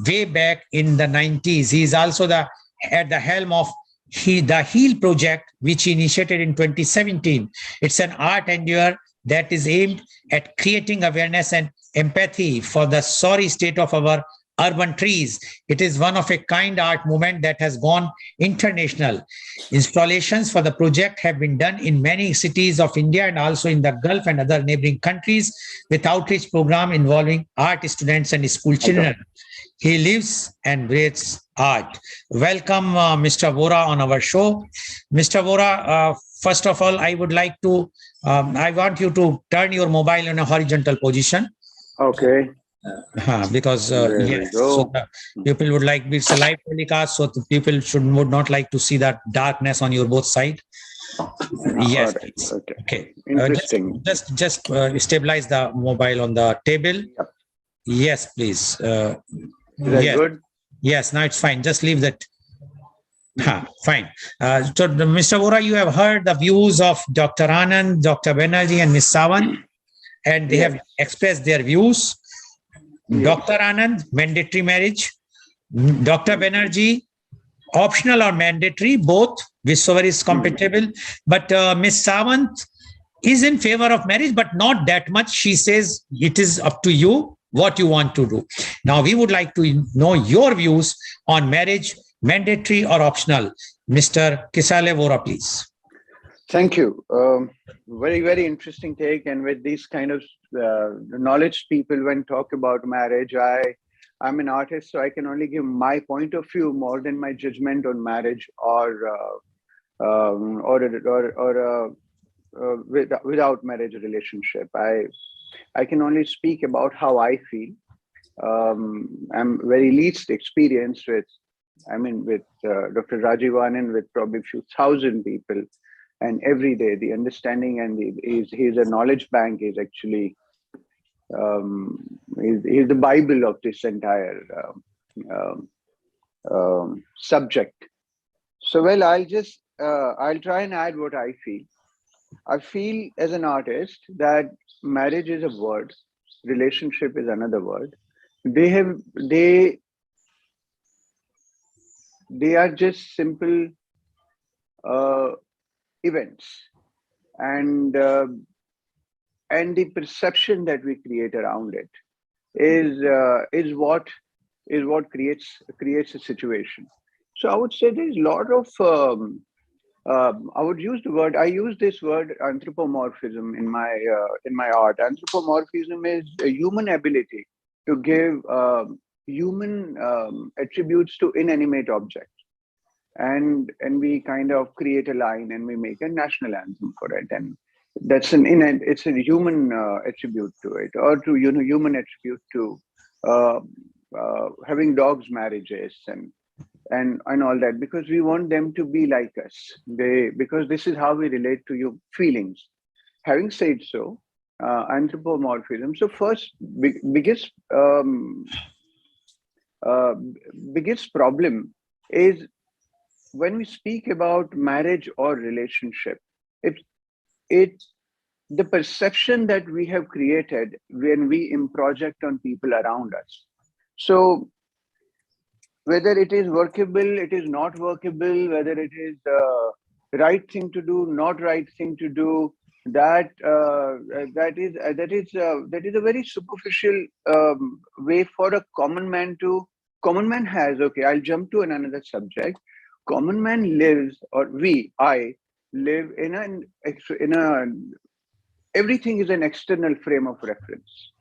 way back in the 90s. He is also at the helm of the HEAL project, which he initiated in 2017. It's an art endeavor that is aimed at creating awareness and empathy for the sorry state of our urban trees. It is one of a kind art movement that has gone international. Installations for the project have been done in many cities of India and also in the Gulf and other neighboring countries, with outreach program involving art students and school children. He lives and breathes art. Welcome, Mr. Vora, on our show. Mr. Vora, first of all, I would like to, I want you to turn your mobile in a horizontal position. Okay. Because yes, so people would like, it's a live telecast, so the people would not like to see that darkness on your both side. Yes, right. okay. Interesting. Just stabilize the mobile on the table. Yep. Yes, please. Is that yes. good? Yes, now it's fine. Just leave that. Fine. So, Mr. Vora, you have heard the views of Dr. Anand, Dr. Banerjee, and Ms. Sawant, and they have expressed their views. Dr. Anand, mandatory marriage. Dr. Banerjee, optional or mandatory, both, whichever is compatible. But Ms. Sawant is in favor of marriage, but not that much. She says it is up to you what you want to do. Now, we would like to know your views on marriage, mandatory or optional. Mr. Kisale Vora, please. Thank you. Very, very interesting take. And with these kind of knowledge people, when talk about marriage, I I'm an artist, so I can only give my point of view more than my judgment on marriage without marriage relationship. I can only speak about how I feel. I'm very least experienced with, with Dr. Rajiv Anand, with probably a few thousand people, and every day the understanding and he's a knowledge bank is actually he's the Bible of this entire subject. So, well, I'll try and add what I feel. I feel as an artist that marriage is a word, relationship is another word. They are just simple events, and the perception that we create around it is what creates a situation. So I would say there's a lot of I would use the word. I use this word anthropomorphism in my art. Anthropomorphism is a human ability to give human attributes to inanimate objects, and we kind of create a line and we make a national anthem for it, and that's it's a human attribute to it, or to human attribute to having dogs marriages and all that, because we want them to be like us. Because this is how we relate to your feelings. Having said so, anthropomorphism. So first, biggest problem is when we speak about marriage or relationship. The perception that we have created when we project on people around us. So whether it is workable, it is not workable, whether it is the right thing to do, not right thing to do, that is a very superficial way for a common man to. Common man has, okay, I'll jump to another subject. Common man lives, or I live in a everything is an external frame of reference.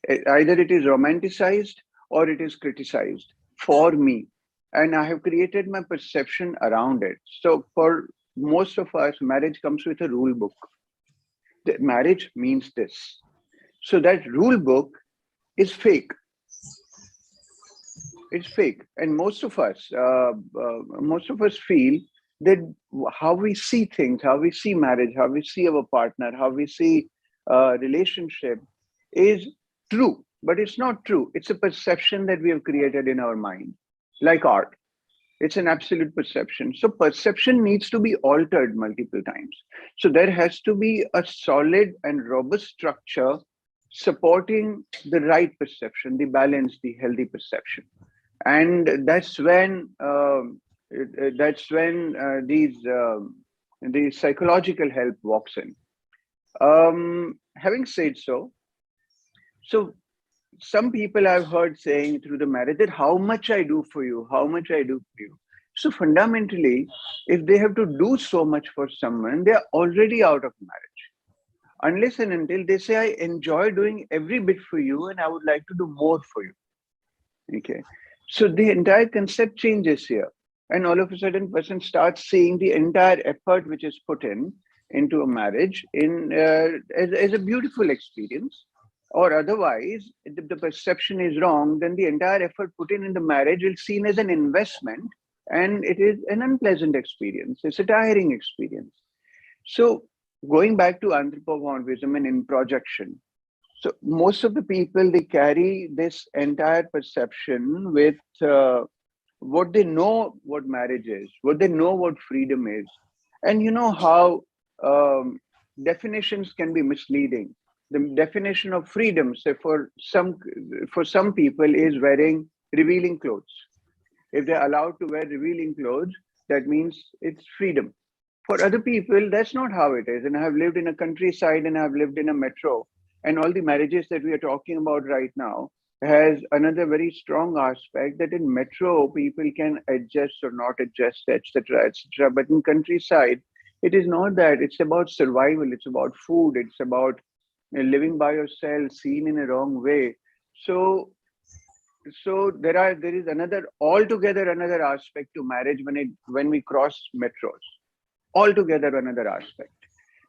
Either it is romanticized or it is criticized for me, and I have created my perception around it. So for most of us, marriage comes with a rule book. That marriage means this. So that rule book is fake. It's fake, and most of us feel that how we see things, how we see marriage, how we see our partner, how we see relationship is true, but it's not true. It's a perception that we have created in our mind, like art. It's an absolute perception. So perception needs to be altered multiple times. So there has to be a solid and robust structure supporting the right perception, the balanced, the healthy perception. And that's when the psychological help walks in. Having said so some people I've heard saying through the marriage that how much I do for you, how much I do for you. So fundamentally, if they have to do so much for someone, they are already out of marriage. Unless and until they say, I enjoy doing every bit for you and I would like to do more for you. Okay. So the entire concept changes here. And all of a sudden, person starts seeing the entire effort which is put into a marriage as a beautiful experience. Or otherwise, if the perception is wrong, then the entire effort put in the marriage is seen as an investment, and it is an unpleasant experience. It's a tiring experience. So going back to anthropomorphism and in projection, so most of the people, they carry this entire perception with what they know what marriage is, what they know what freedom is. And you know how definitions can be misleading. The definition of freedom, say for some people, is wearing revealing clothes. If they're allowed to wear revealing clothes, that means it's freedom. For other people, that's not how it is. And I have lived in a countryside and I've lived in a metro. And all the marriages that we are talking about right now has another very strong aspect that in metro, people can adjust or not adjust, etc., etc. But in countryside, it is not that. It's about survival. It's about food. It's about living by yourself, seen in a wrong way. So there is another altogether another aspect to marriage when we cross metros. Altogether another aspect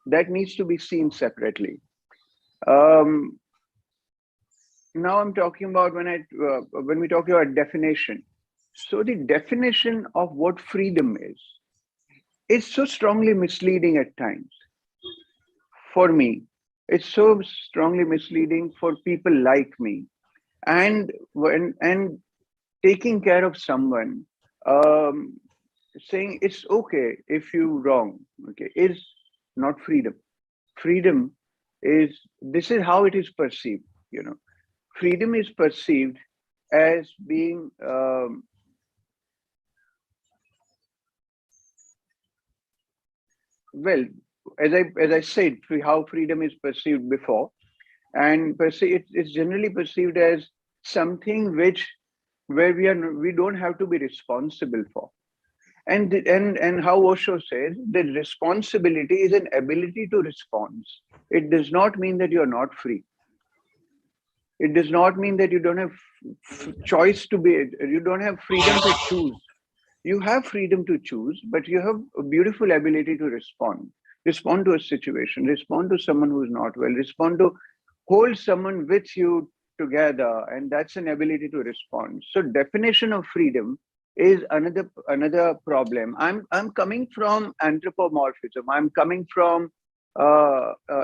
that needs to be seen separately. Um, Now I'm talking about when we talk about definition. So the definition of what freedom is so strongly misleading at times. For me, it's so strongly misleading for people like me. And taking care of someone, um, saying it's okay if you wrong, okay, is not freedom. Freedom is, this is how it is perceived. You know, freedom is perceived as being well, as I said, how freedom is perceived before, and it's generally perceived as something where we don't have to be responsible for. And how Osho says that responsibility is an ability to respond. It does not mean that you're not free. It does not mean that you don't have choice to be, you don't have freedom to choose. You have freedom to choose, but you have a beautiful ability to respond to a situation, respond to someone who's not well, respond to hold someone with you together, and that's an ability to respond. So definition of freedom is another problem. I'm coming from anthropomorphism. I'm coming from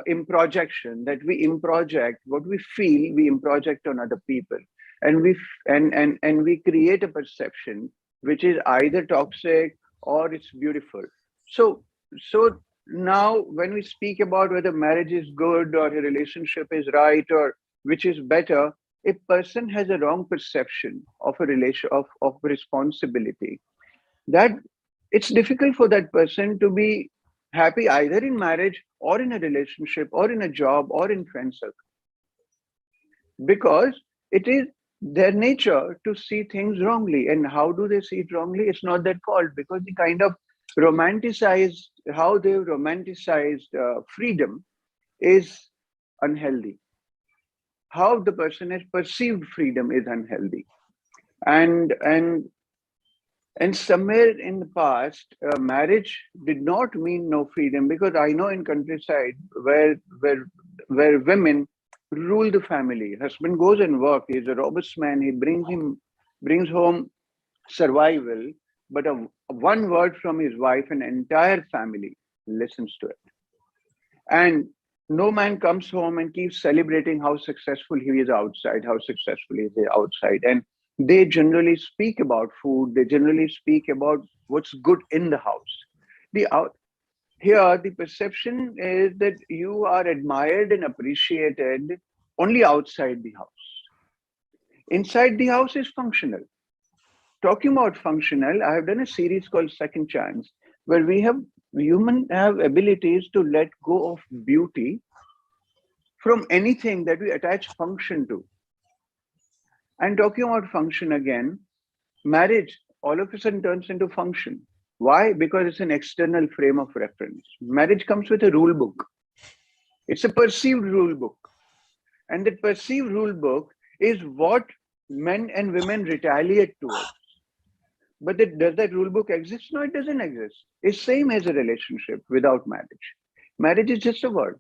improjection, that we improject what we feel, we improject on other people, and we create a perception which is either toxic or it's beautiful. So now when we speak about whether marriage is good or a relationship is right or which is better, a person has a wrong perception of a relation of responsibility, that it's difficult for that person to be happy either in marriage or in a relationship or in a job or in friend circle, because it is their nature to see things wrongly. And how do they see it wrongly? It's not that fault, because the kind of romanticized, how they romanticized freedom is unhealthy. How the person has perceived freedom is unhealthy. And somewhere in the past, marriage did not mean no freedom, because I know in countryside where women rule the family. Husband goes and work. He's a robust man. He brings home survival. But one word from his wife, an entire family listens to it. And no man comes home and keeps celebrating how successful he is outside, how successful he is outside. And they generally speak about food. They generally speak about what's good in the house. Here, the perception is that you are admired and appreciated only outside the house. Inside the house is functional. Talking about functional, I have done a series called Second Chance, where humans have abilities to let go of beauty from anything that we attach function to. And talking about function again, marriage all of a sudden turns into function. Why? Because it's an external frame of reference. Marriage comes with a rule book. It's a perceived rule book. And that perceived rule book is what men and women retaliate towards. But does that rule book exist? No, it doesn't exist. It's same as a relationship without marriage. Marriage is just a word.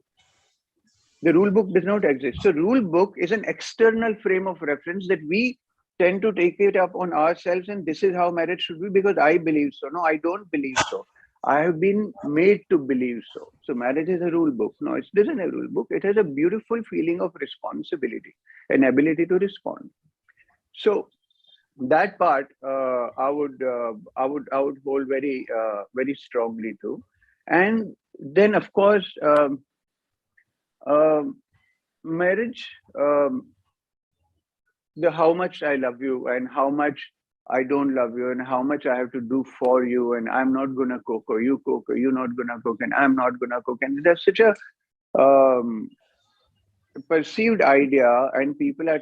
The rule book does not exist. So rule book is an external frame of reference that we tend to take it up on ourselves, and this is how marriage should be because I believe so. No, I don't believe so. I have been made to believe so. So marriage is a rule book. No, it doesn't have a rule book. It has a beautiful feeling of responsibility and ability to respond. So that part I would hold very strongly to. And then of course marriage, the how much I love you and how much I don't love you and how much I have to do for you, and I'm not gonna cook or you're not gonna cook and I'm not gonna cook, and there's such a perceived idea, and people are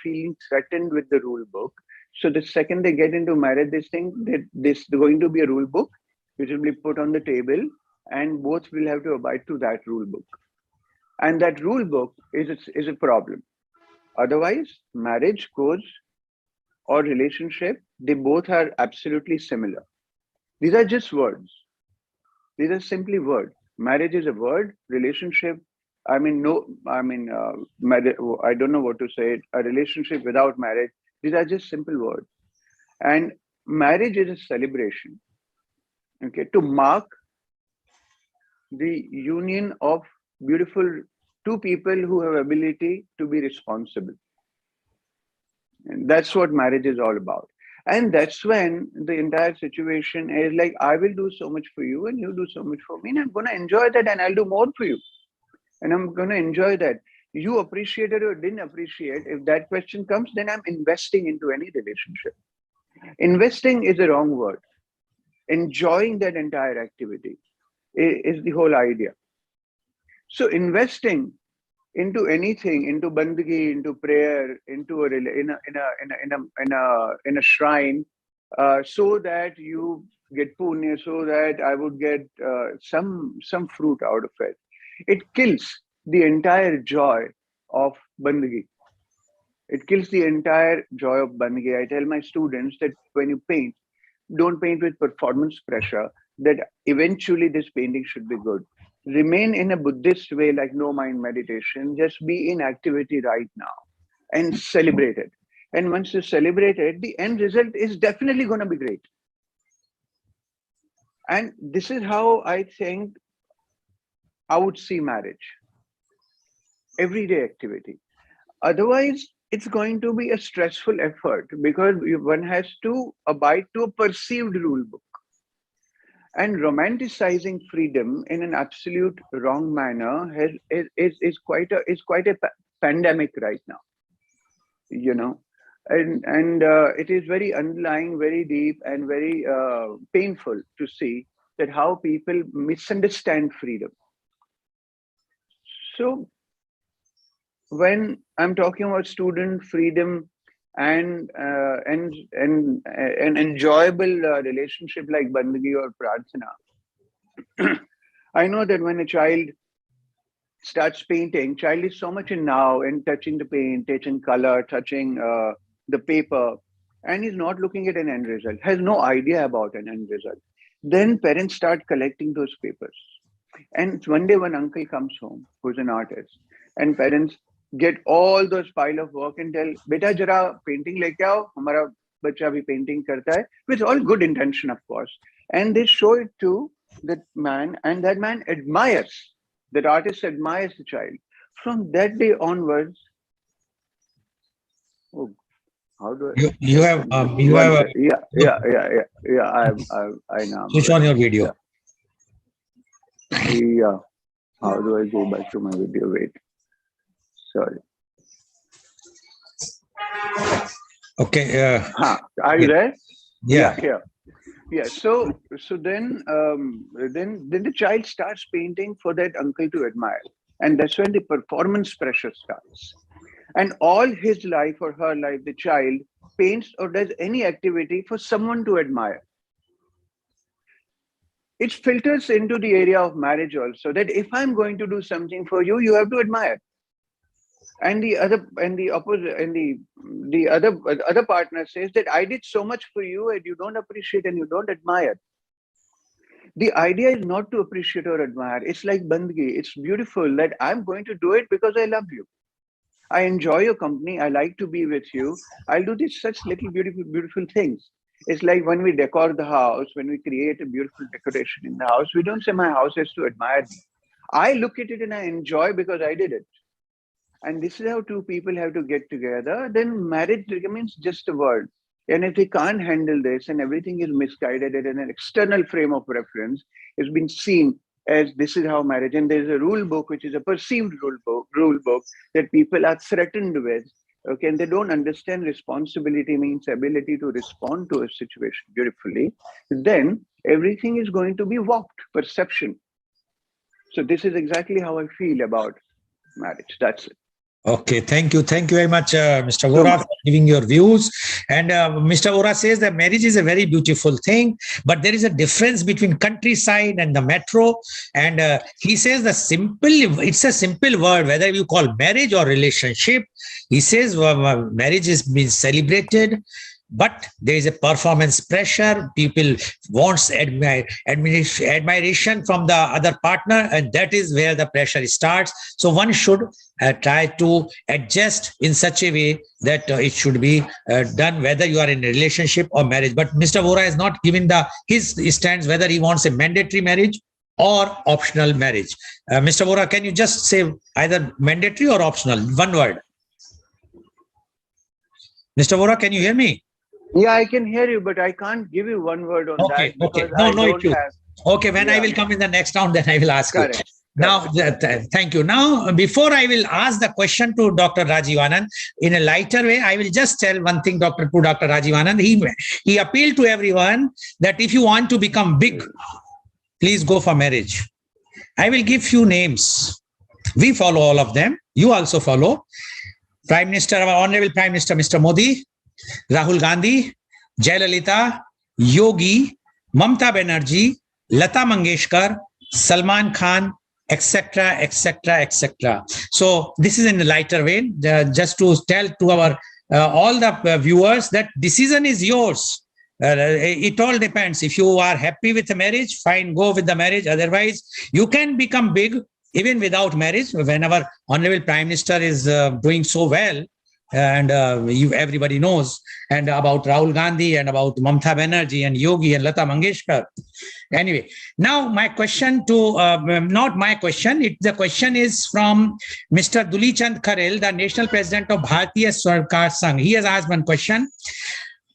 feeling threatened with the rule book. So the second they get into marriage, they think that this is going to be a rule book which will be put on the table, and both will have to abide to that rule book. And that rule book is a problem. Otherwise, marriage goes or relationship, they both are absolutely similar. These are just words. These are simply words. Marriage is a word. Relationship, I mean, no, I mean, I don't know what to say. A relationship without marriage, these are just simple words. And marriage is a celebration, okay, to mark the union of beautiful two people who have ability to be responsible. And that's what marriage is all about. And that's when the entire situation is like, I will do so much for you and you do so much for me, and I'm going to enjoy that, and I'll do more for you. And I'm going to enjoy that. You appreciate it or didn't appreciate, if that question comes, then I'm investing into any relationship. Investing is the wrong word. Enjoying that entire activity is the whole idea. So investing into anything, into bandagi, into prayer, into in a shrine, so that you get punya, so that I would get some fruit out of it. It kills the entire joy of bandagi. It kills the entire joy of bandagi. I tell my students that when you paint, don't paint with performance pressure, that eventually this painting should be good. Remain in a Buddhist way, like no mind meditation. Just be in activity right now and celebrate it. And once you celebrate it, the end result is definitely going to be great. And this is how I think I would see marriage. Everyday activity. Otherwise, it's going to be a stressful effort, because one has to abide to a perceived rule book. And romanticizing freedom in an absolute wrong manner is quite a pandemic right now, you know, and it is very underlying, very deep, and very painful to see that how people misunderstand freedom. So when I'm talking about student freedom and an enjoyable relationship like bandagi or prarthana, I know that when a child starts painting, child is so much in now and touching the paint, touching color, touching the paper, and he's not looking at an end result, has no idea about an end result. Then parents start collecting those papers. And one day one uncle comes home who's an artist, and parents get all those pile of work and tell, beta jara painting leke aao, hamara bacha bhi painting karta hai, with all good intention, of course. And they show it to that man, and that man admires, that artist admires the child. From that day onwards, oh, how do I? You have I know. switch on your video. Yeah. How do I go back to my video? Wait. Sorry. Okay. Are you there? Yeah. Yeah. So then the child starts painting for that uncle to admire, and that's when the performance pressure starts. And all his life or her life, the child paints or does any activity for someone to admire. It filters into the area of marriage also, that if I'm going to do something for you, you have to admire. And the other partner says that I did so much for you and you don't appreciate and you don't admire. The idea is not to appreciate or admire. It's like bandgi. It's beautiful that I'm going to do it because I love you. I enjoy your company. I like to be with you. I'll do this such little beautiful things. It's like when we decor the house, when we create a beautiful decoration in the house, we don't say my house has to admire me. I look at it and I enjoy because I did it. And this is how two people have to get together. Then marriage remains just a word. And if they can't handle this and everything is misguided and an external frame of reference has been seen as this is how marriage, and there's a rule book, which is a perceived rule book that people are threatened with. Okay, and they don't understand responsibility means ability to respond to a situation beautifully, then everything is going to be warped perception. So this is exactly how I feel about marriage. That's it. Okay, thank you very much, Mr. Vora, for giving your views. And Mr. Vora says that marriage is a very beautiful thing, but there is a difference between countryside and the metro. And he says it's a simple word, whether you call marriage or relationship. He says marriage is being celebrated. but there is a performance pressure. People wants admiration from the other partner, and that is where the pressure starts. So one should try to adjust in such a way that it should be done, whether you are in a relationship or marriage. But Mr. Vora has not given his stance whether he wants a mandatory marriage or optional marriage. Mr. Vora, can you just say either mandatory or optional? One word. Mr. Vora, can you hear me? Yeah, I can hear you, but I can't give you one word on Okay, that. okay. Because No issue. Okay, when I Yeah. will come in the next round, then I will ask you. Correct. Now, thank you. Now, before I will ask the question to Dr. Rajiv Anand, in a lighter way, I will just tell one thing, Dr. Rajiv Anand. He appealed to everyone that if you want to become big, please go for marriage. I will give few names. We follow all of them. You also follow. Prime Minister, our Honorable Prime Minister, Mr. Modi, Rahul Gandhi, Jayalalitha, Yogi, Mamta Banerjee, Lata Mangeshkar, Salman Khan, etc., etc., etc. So this is in a lighter vein, just to tell to our all the viewers that decision is yours. It all depends. If you are happy with the marriage, fine, go with the marriage. Otherwise, you can become big even without marriage. When our Honorable Prime Minister is doing so well, and everybody knows, and about Rahul Gandhi and about Mamta Banerjee and Yogi and Lata Mangeshkar. Anyway, now my question to, not my question, the question is from Mr. Dulichand Kharel, the National President of Bharatiya Sarkar Sangh. He has asked one question.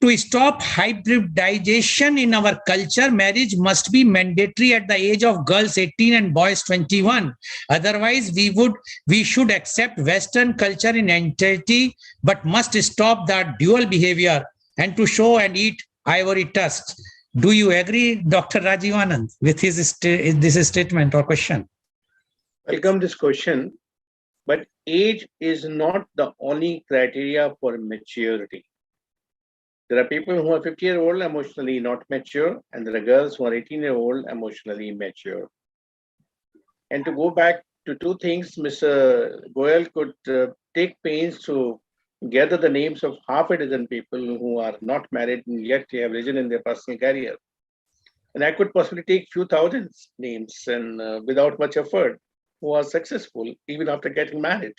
To stop hybridization in our culture, marriage must be mandatory at the age of girls 18 and boys 21. Otherwise, we should accept Western culture in entirety, but must stop that dual behavior and to show and eat ivory tusks. Do you agree, Dr. Rajiv Anand, with this statement or question? Welcome this question, but age is not the only criteria for maturity. There are people who are 50-year-old emotionally not mature, and there are girls who are 18-year-old emotionally mature. And to go back to two things, Mr. Goel could take pains to gather the names of half a dozen people who are not married and yet they have risen in their personal career. And I could possibly take few thousand names and without much effort who are successful even after getting married.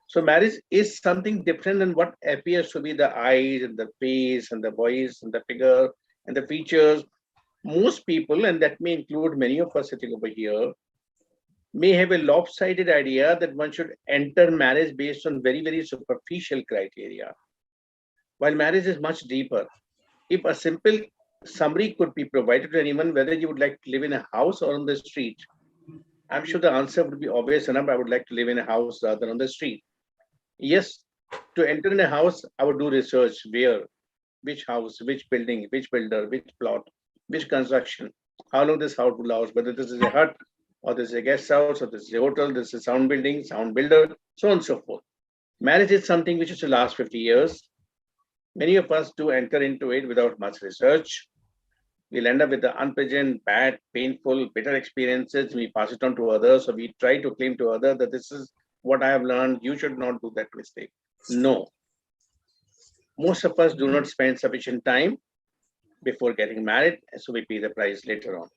So marriage is something different than what appears to be the eyes and the face and the voice and the figure and the features. Most people, and that may include many of us sitting over here, may have a lopsided idea that one should enter marriage based on very, very superficial criteria. While marriage is much deeper, if a simple summary could be provided to anyone, whether you would like to live in a house or on the street, I'm sure the answer would be obvious enough. I would like to live in a house rather than on the street. Yes, to enter in a house, I would do research where, which house, which building, which builder, which plot, which construction, how long this house will last, whether this is a hut or this is a guest house or this is a hotel, this is a sound building, sound builder, so on and so forth. Marriage is something which is to last 50 years. Many of us do enter into it without much research. We'll end up with the unpleasant, bad, painful, bitter experiences. We pass it on to others, so we try to claim to others that this is what I have learned, you should not do that mistake. No. Most of us do not spend sufficient time before getting married, so we pay the price later on.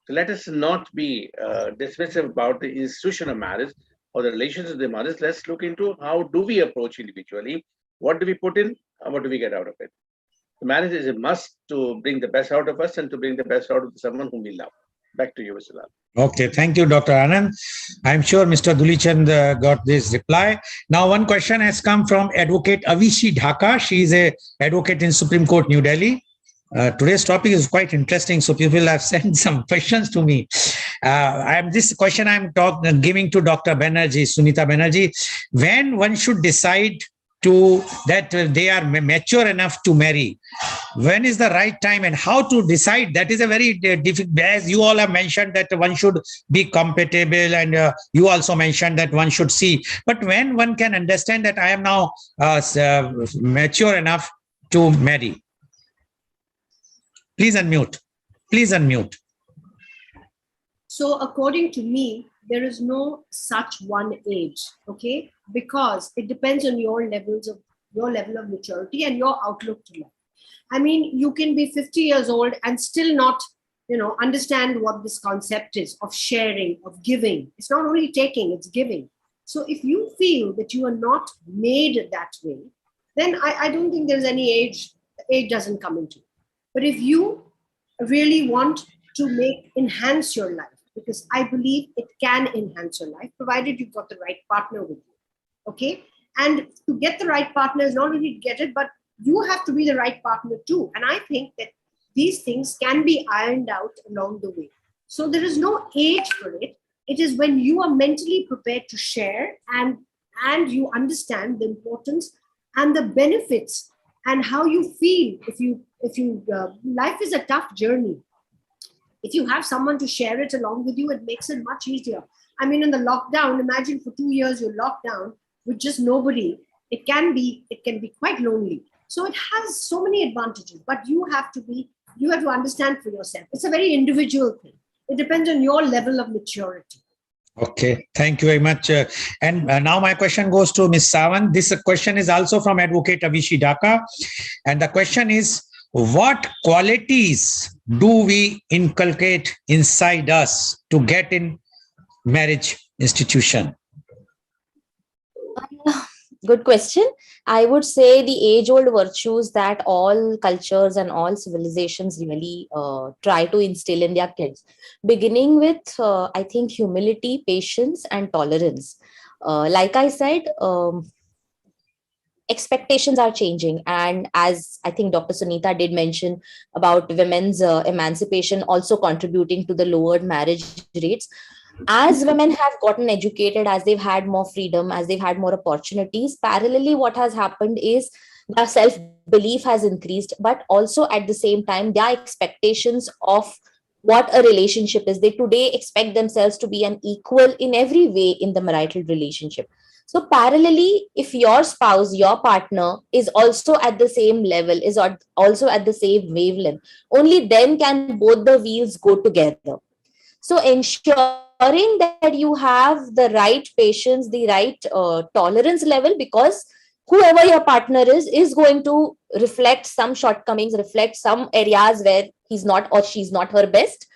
So let us not be dismissive about the institution of marriage or the relations of the marriage. Let's look into how do we approach individually, what do we put in, and what do we get out of it. The marriage is a must to bring the best out of us and to bring the best out of someone whom we love. Back to you, Mr. Lal. Okay, thank you, Dr. Anand. I'm sure Mr. Dulichand got this reply. Now, one question has come from Advocate Avishi Dhaka. She is an advocate in Supreme Court, New Delhi. Today's topic is quite interesting, so people have sent some questions to me. This question I'm giving to Dr. Banerjee, Sunita Banerjee. When one should decide that they are mature enough to marry, when is the right time and how to decide? That is a very difficult, as you all have mentioned that one should be compatible, and you also mentioned that one should see, but when one can understand that I am now mature enough to marry. Please unmute. So according to me, there is no such one age, okay? Because it depends on your levels of your level of maturity and your outlook to life. I mean, you can be 50 years old and still not, understand what this concept is of sharing, of giving. It's not only taking, it's giving. So if you feel that you are not made that way, then I don't think there's any age doesn't come into it. But if you really want to enhance your life, because I believe it can enhance your life, provided you've got the right partner with you. Okay. And to get the right partner is not only to get it, but you have to be the right partner too. And I think that these things can be ironed out along the way. So there is no age for it. It is when you are mentally prepared to share and you understand the importance and the benefits and how you feel. If you life is a tough journey. If you have someone to share it along with you, it makes it much easier. I mean, in the lockdown, imagine for 2 years you're locked down with just nobody. It can be quite lonely. So it has so many advantages, but you have to understand for yourself. It's a very individual thing. It depends on your level of maturity. Okay, thank you very much. And now my question goes to Ms. Sawant. This question is also from Advocate Avishi Dhaka. And the question is, what qualities do we inculcate inside us to get in marriage institution? Good question. I would say the age-old virtues that all cultures and all civilizations really try to instill in their kids, beginning with, I think, humility, patience, and tolerance. Like I said, expectations are changing. And as I think Dr. Sunita did mention about women's emancipation also contributing to the lowered marriage rates, as women have gotten educated, as they've had more freedom, as they've had more opportunities, parallelly what has happened is their self-belief has increased, but also at the same time their expectations of what a relationship is. They today expect themselves to be an equal in every way in the marital relationship. So parallelly, if your spouse, your partner is also at the same level, is also at the same wavelength, only then can both the wheels go together. So ensuring that you have the right patience, the right tolerance level, because whoever your partner is going to reflect some shortcomings, reflect some areas where he's not or she's not her best.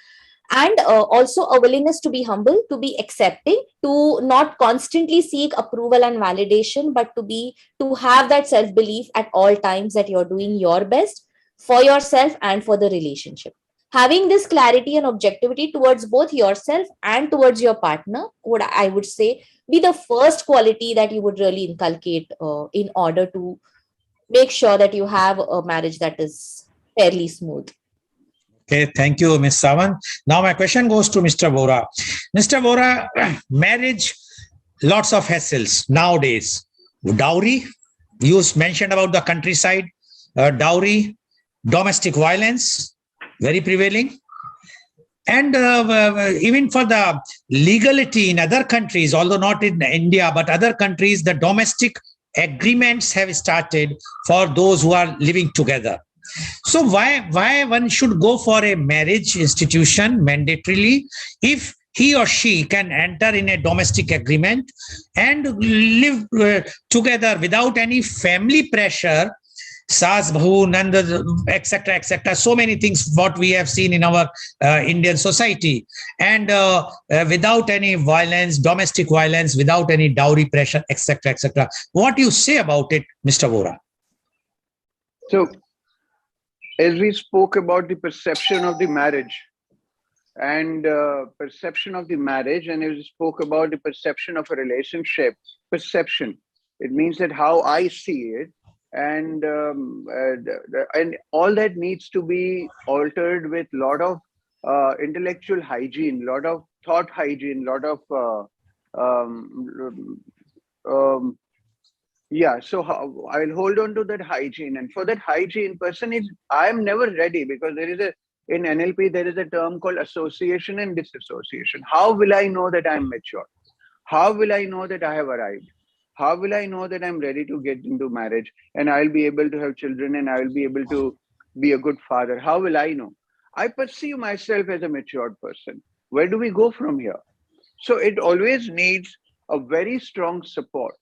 And also a willingness to be humble, to be accepting, to not constantly seek approval and validation, but to have that self-belief at all times that you're doing your best for yourself and for the relationship. Having this clarity and objectivity towards both yourself and towards your partner would, I would say, be the first quality that you would really inculcate in order to make sure that you have a marriage that is fairly smooth. Okay, thank you, Ms. Sawant. Now my question goes to Mr. Vora. Mr. Vora, marriage, lots of hassles nowadays. Dowry, you mentioned about the countryside, dowry, domestic violence, very prevailing. And even for the legality in other countries, although not in India, but other countries, the domestic agreements have started for those who are living together. So why one should go for a marriage institution mandatorily if he or she can enter in a domestic agreement and live together without any family pressure, Saas, Bahu, Nanda, etc., etc. So many things what we have seen in our Indian society, and without any violence, domestic violence, without any dowry pressure, etc., etc. What do you say about it, Mr. Vora? So, as we spoke about the perception of the marriage and perception of the marriage, and as we spoke about the perception of a relationship, perception, it means that how I see it, and all that needs to be altered with a lot of intellectual hygiene, lot of thought hygiene, lot of yeah. So I'll hold on to that hygiene, and for that hygiene, I'm never ready, because there is in NLP there is a term called association and disassociation. How will I know that I'm mature? How will I know that I have arrived? How will I know that I'm ready to get into marriage and I'll be able to have children and I will be able to be a good father? How will I know? I perceive myself as a matured person. Where do we go from here? So it always needs a very strong support,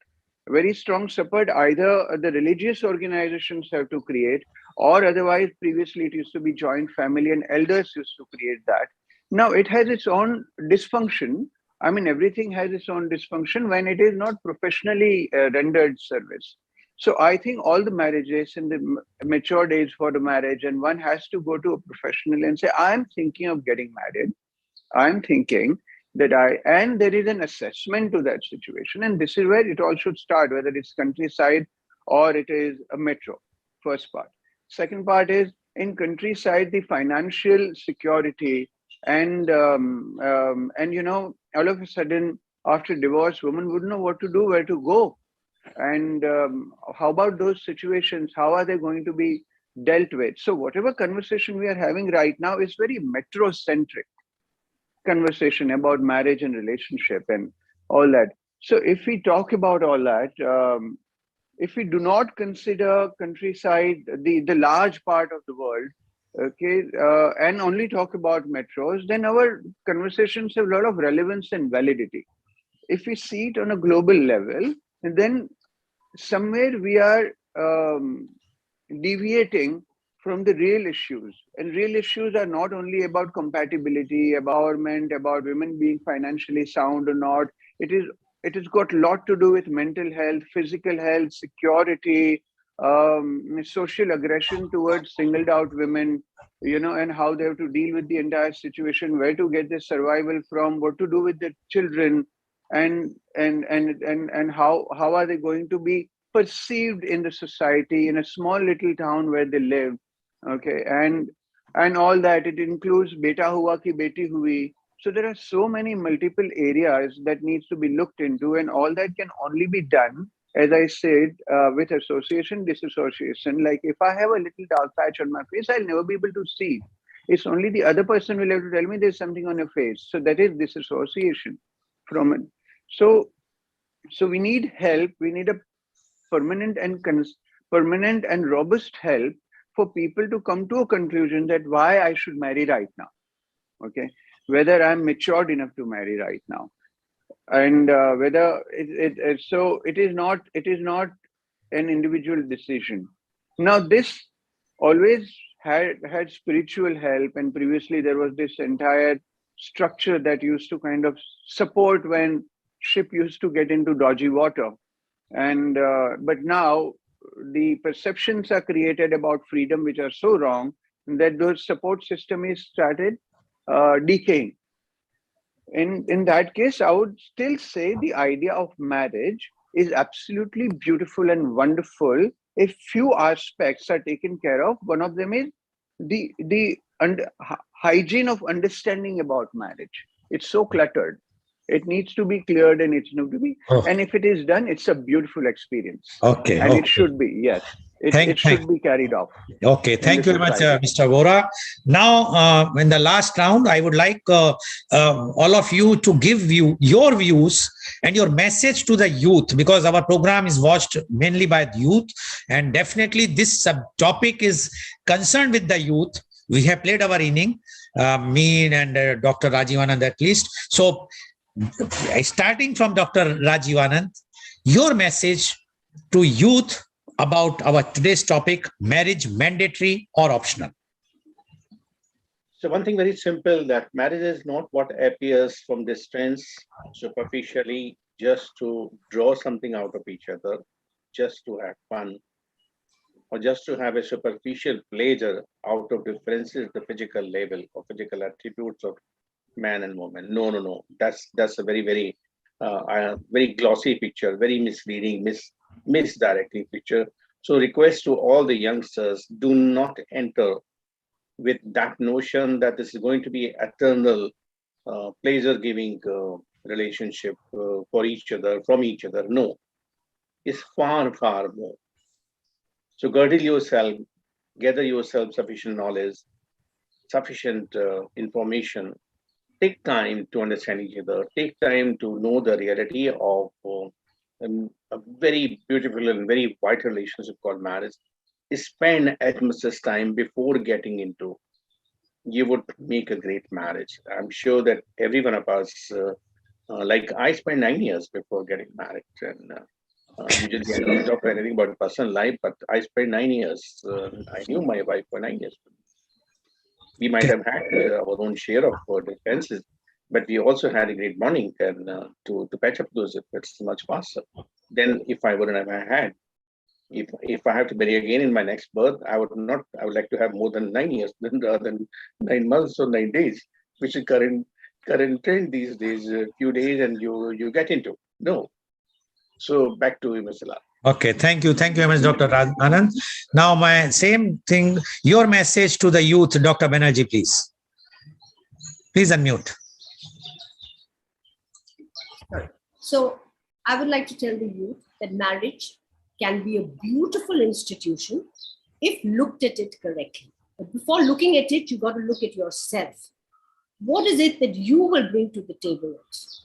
very strong support. Either the religious organizations have to create, or otherwise previously it used to be joint family and elders used to create that. Now it has its own dysfunction. I mean, everything has its own dysfunction when it is not professionally rendered service. So I think all the marriages in the matured age for the marriage, and one has to go to a professional and say, I'm thinking of getting married. I'm thinking that and there is an assessment to that situation. And this is where it all should start, whether it's countryside or it is a metro, first part. Second part is in countryside, the financial security and all of a sudden after divorce, women wouldn't know what to do, where to go. And how about those situations? How are they going to be dealt with? So whatever conversation we are having right now is very metro-centric conversation about marriage and relationship and all that. So if we talk about all that, if we do not consider countryside, the large part of the world, okay, and only talk about metros, then our conversations have a lot of relevance and validity. If we see it on a global level, then somewhere we are deviating from the real issues. And real issues are not only about compatibility, empowerment, about women being financially sound or not. It has got a lot to do with mental health, physical health, security, social aggression towards singled out women, and how they have to deal with the entire situation, where to get their survival from, what to do with their children, and how are they going to be perceived in the society in a small little town where they live. Okay, and all that. It includes beta hua ki beti hui. So there are so many multiple areas that needs to be looked into, and all that can only be done, as I said, with association disassociation. Like if I have a little dark patch on my face, I'll never be able to see. It's only the other person will have to tell me there's something on your face. So that is disassociation from it. So we need help. We need a permanent and robust help for people to come to a conclusion that why I should marry right now. Okay, whether I'm matured enough to marry right now, and whether it is not an individual decision. Now this always had spiritual help, and previously there was this entire structure that used to kind of support when ship used to get into dodgy water. And but now the perceptions are created about freedom which are so wrong that those support system is started decaying. In that case, I would still say the idea of marriage is absolutely beautiful and wonderful if few aspects are taken care of. One of them is the hygiene of understanding about marriage. It's so cluttered. It needs to be cleared, and it's not to be. Oh. And if it is done, it's a beautiful experience. Okay. And okay. it should be, yes. It should be carried off. Okay, thank you very much, society. Mr. Vora. Now, in the last round, I would like all of you to give your views and your message to the youth, because our program is watched mainly by the youth, and definitely this topic is concerned with the youth. We have played our inning, me and Dr. Rajiv Anand at least. So, starting from Dr. Rajiv Anand, your message to youth about our today's topic, marriage mandatory or optional? So one thing very simple, that marriage is not what appears from distance superficially, just to draw something out of each other, just to have fun, or just to have a superficial pleasure out of differences, the physical level or physical attributes of man and woman. No. That's a very, very, very glossy picture, very misleading, misdirecting picture. So request to all the youngsters, do not enter with that notion that this is going to be eternal pleasure-giving relationship for each other, from each other. No, it's far, far more. So girdle yourself, gather yourself sufficient knowledge, sufficient information. Take time to understand each other. Take time to know the reality of a very beautiful and very vital relationship called marriage. Spend as much as time before getting into. You would make a great marriage. I'm sure that every one of us, like I spent 9 years before getting married, and Usually I don't talk anything about personal life, but I spent 9 years. I knew my wife for 9 years. We might have had our own share of differences, but we also had a great bonding, and to patch up those efforts much faster than if I wouldn't have had. If I have to marry again in my next birth, I would not. I would like to have more than 9 years than 9 months or 9 days, which is current trend these days. A few days and you get into no. So back to you, Mr. Lal. Okay, thank you very much, Dr. Anand. Now, my same thing, your message to the youth, Dr. Banerjee, please. Please unmute. So I would like to tell the youth that marriage can be a beautiful institution if looked at it correctly. But before looking at it, you got to look at yourself. What is it that you will bring to the table?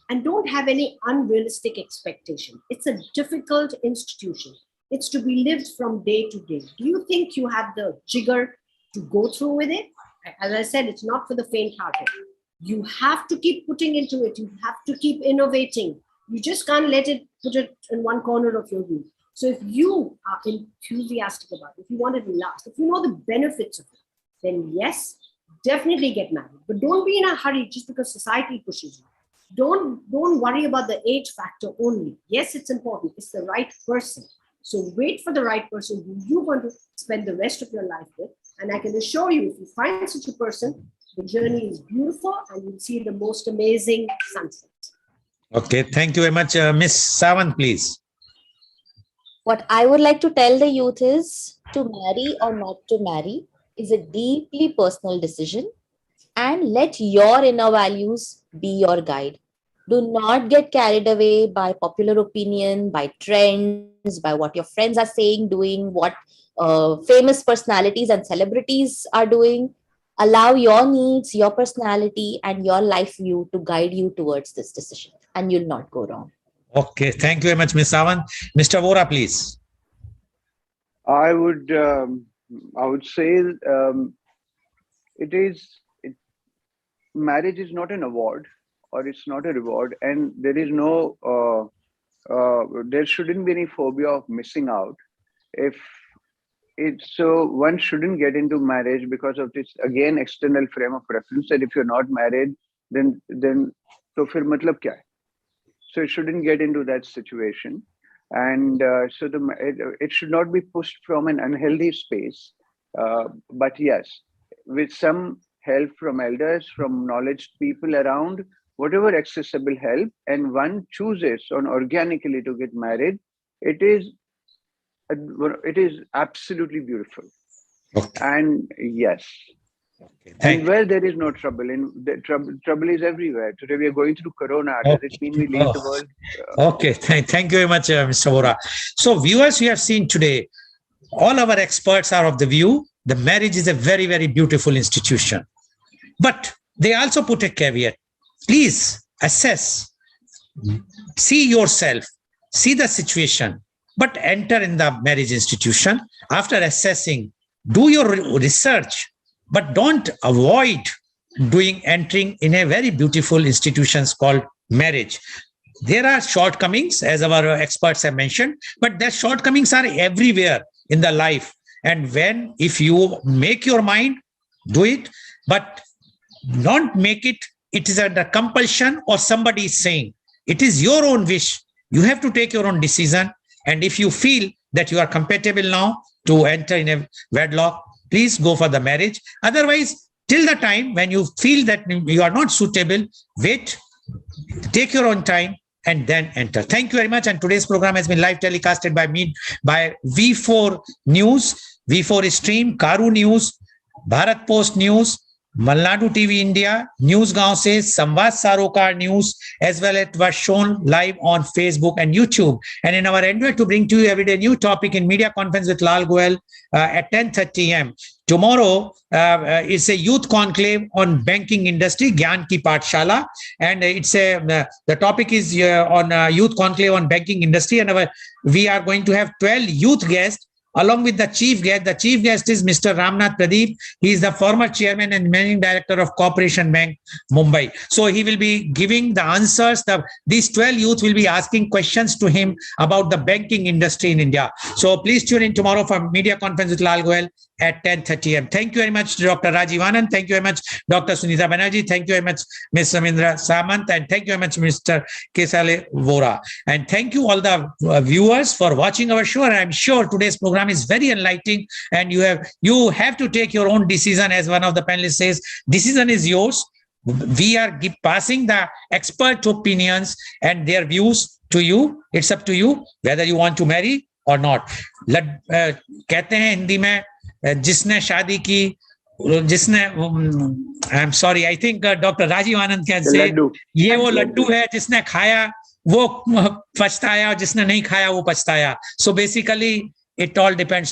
And don't have any unrealistic expectation. It's a difficult institution. It's to be lived from day to day. Do you think you have the jigger to go through with it? As I said, it's not for the faint-hearted. You have to keep putting into it. You have to keep innovating. You just can't put it in one corner of your room. So if you are enthusiastic about it, if you want it to last, if you know the benefits of it, then yes, definitely get married. But don't be in a hurry just because society pushes you. Don't worry about the age factor only. Yes, it's important. It's the right person. So wait for the right person who you want to spend the rest of your life with. And I can assure you, if you find such a person, the journey is beautiful and you'll see the most amazing sunsets. Okay, thank you very much. Miss Sawant, please. What I would like to tell the youth is to marry or not to marry is a deeply personal decision, and let your inner values be your guide. Do not get carried away by popular opinion, by trends, by what your friends are saying, doing, what famous personalities and celebrities are doing. Allow your needs, your personality, and your life view to guide you towards this decision, and you'll not go wrong. Okay, thank you very much, Ms. Sawant. Mr. Vora, please. I would say marriage is not an award, or it's not a reward, and there is no there shouldn't be any phobia of missing out. So one shouldn't get into marriage because of this, again, external frame of reference, that if you're not married, then to fir matlab kya hai? So it shouldn't get into that situation. And so it should not be pushed from an unhealthy space. But yes, with some help from elders, from knowledge people around, whatever accessible help, and one chooses on organically to get married, it is absolutely beautiful. Okay. And yes. Okay, and where there is no trouble, trouble is everywhere. Today we are going through Corona. Does it mean we leave the world? Okay, thank you very much, Mr. Vora. So viewers, we have seen today, all our experts are of the view the marriage is a very, very beautiful institution. But they also put a caveat. Please assess, see yourself, see the situation, but enter in the marriage institution. After assessing, do your research, but don't avoid entering in a very beautiful institutions called marriage. There are shortcomings, as our experts have mentioned, but the shortcomings are everywhere in the life. And if you make your mind, do it, but don't make it is under compulsion or somebody is saying. It is your own wish. You have to take your own decision. And if you feel that you are compatible now to enter in a wedlock, please go for the marriage. Otherwise, till the time when you feel that you are not suitable, wait, take your own time, and then enter. Thank you very much. And today's program has been live telecasted by me, by V4 News, V4 Stream, Karu News, Bharat Post News, Malnadu TV India, News Gaon Se, Samvad Sarokar News, as well as it was shown live on Facebook and YouTube. And in our endeavor to bring to you every day new topic in media conference with Lal Goel at 10:30 a.m. Tomorrow is a youth conclave on banking industry, Gyan Ki Pathshala, and the topic is on youth conclave on banking industry, and we are going to have 12 youth guests along with the chief guest. The chief guest is Mr. Ramnath Pradeep. He is the former chairman and managing director of Corporation Bank, Mumbai. So he will be giving the answers. These 12 youth will be asking questions to him about the banking industry in India. So please tune in tomorrow for media conference with Lal Goel at 10:30 a.m. Thank you very much, Dr. Rajiv Anand. Thank you very much, Dr. Sunita Banerjee. Thank you very much, Ms. Samindra Samant. And thank you very much, Mr. Kesale Vora. And thank you all the viewers for watching our show. And I'm sure today's program is very enlightening. And you have to take your own decision. As one of the panelists says, decision is yours. We are passing the expert opinions and their views to you. It's up to you whether you want to marry or not. कहते हैं हिंदी में, जिसने शादी की, जिसने, I am sorry, I think doctor Rajiv Anand can say, ये वो लड्डू है जिसने खाया वो पछताया और जिसने नहीं खाया वो पछताया. So basically it all depends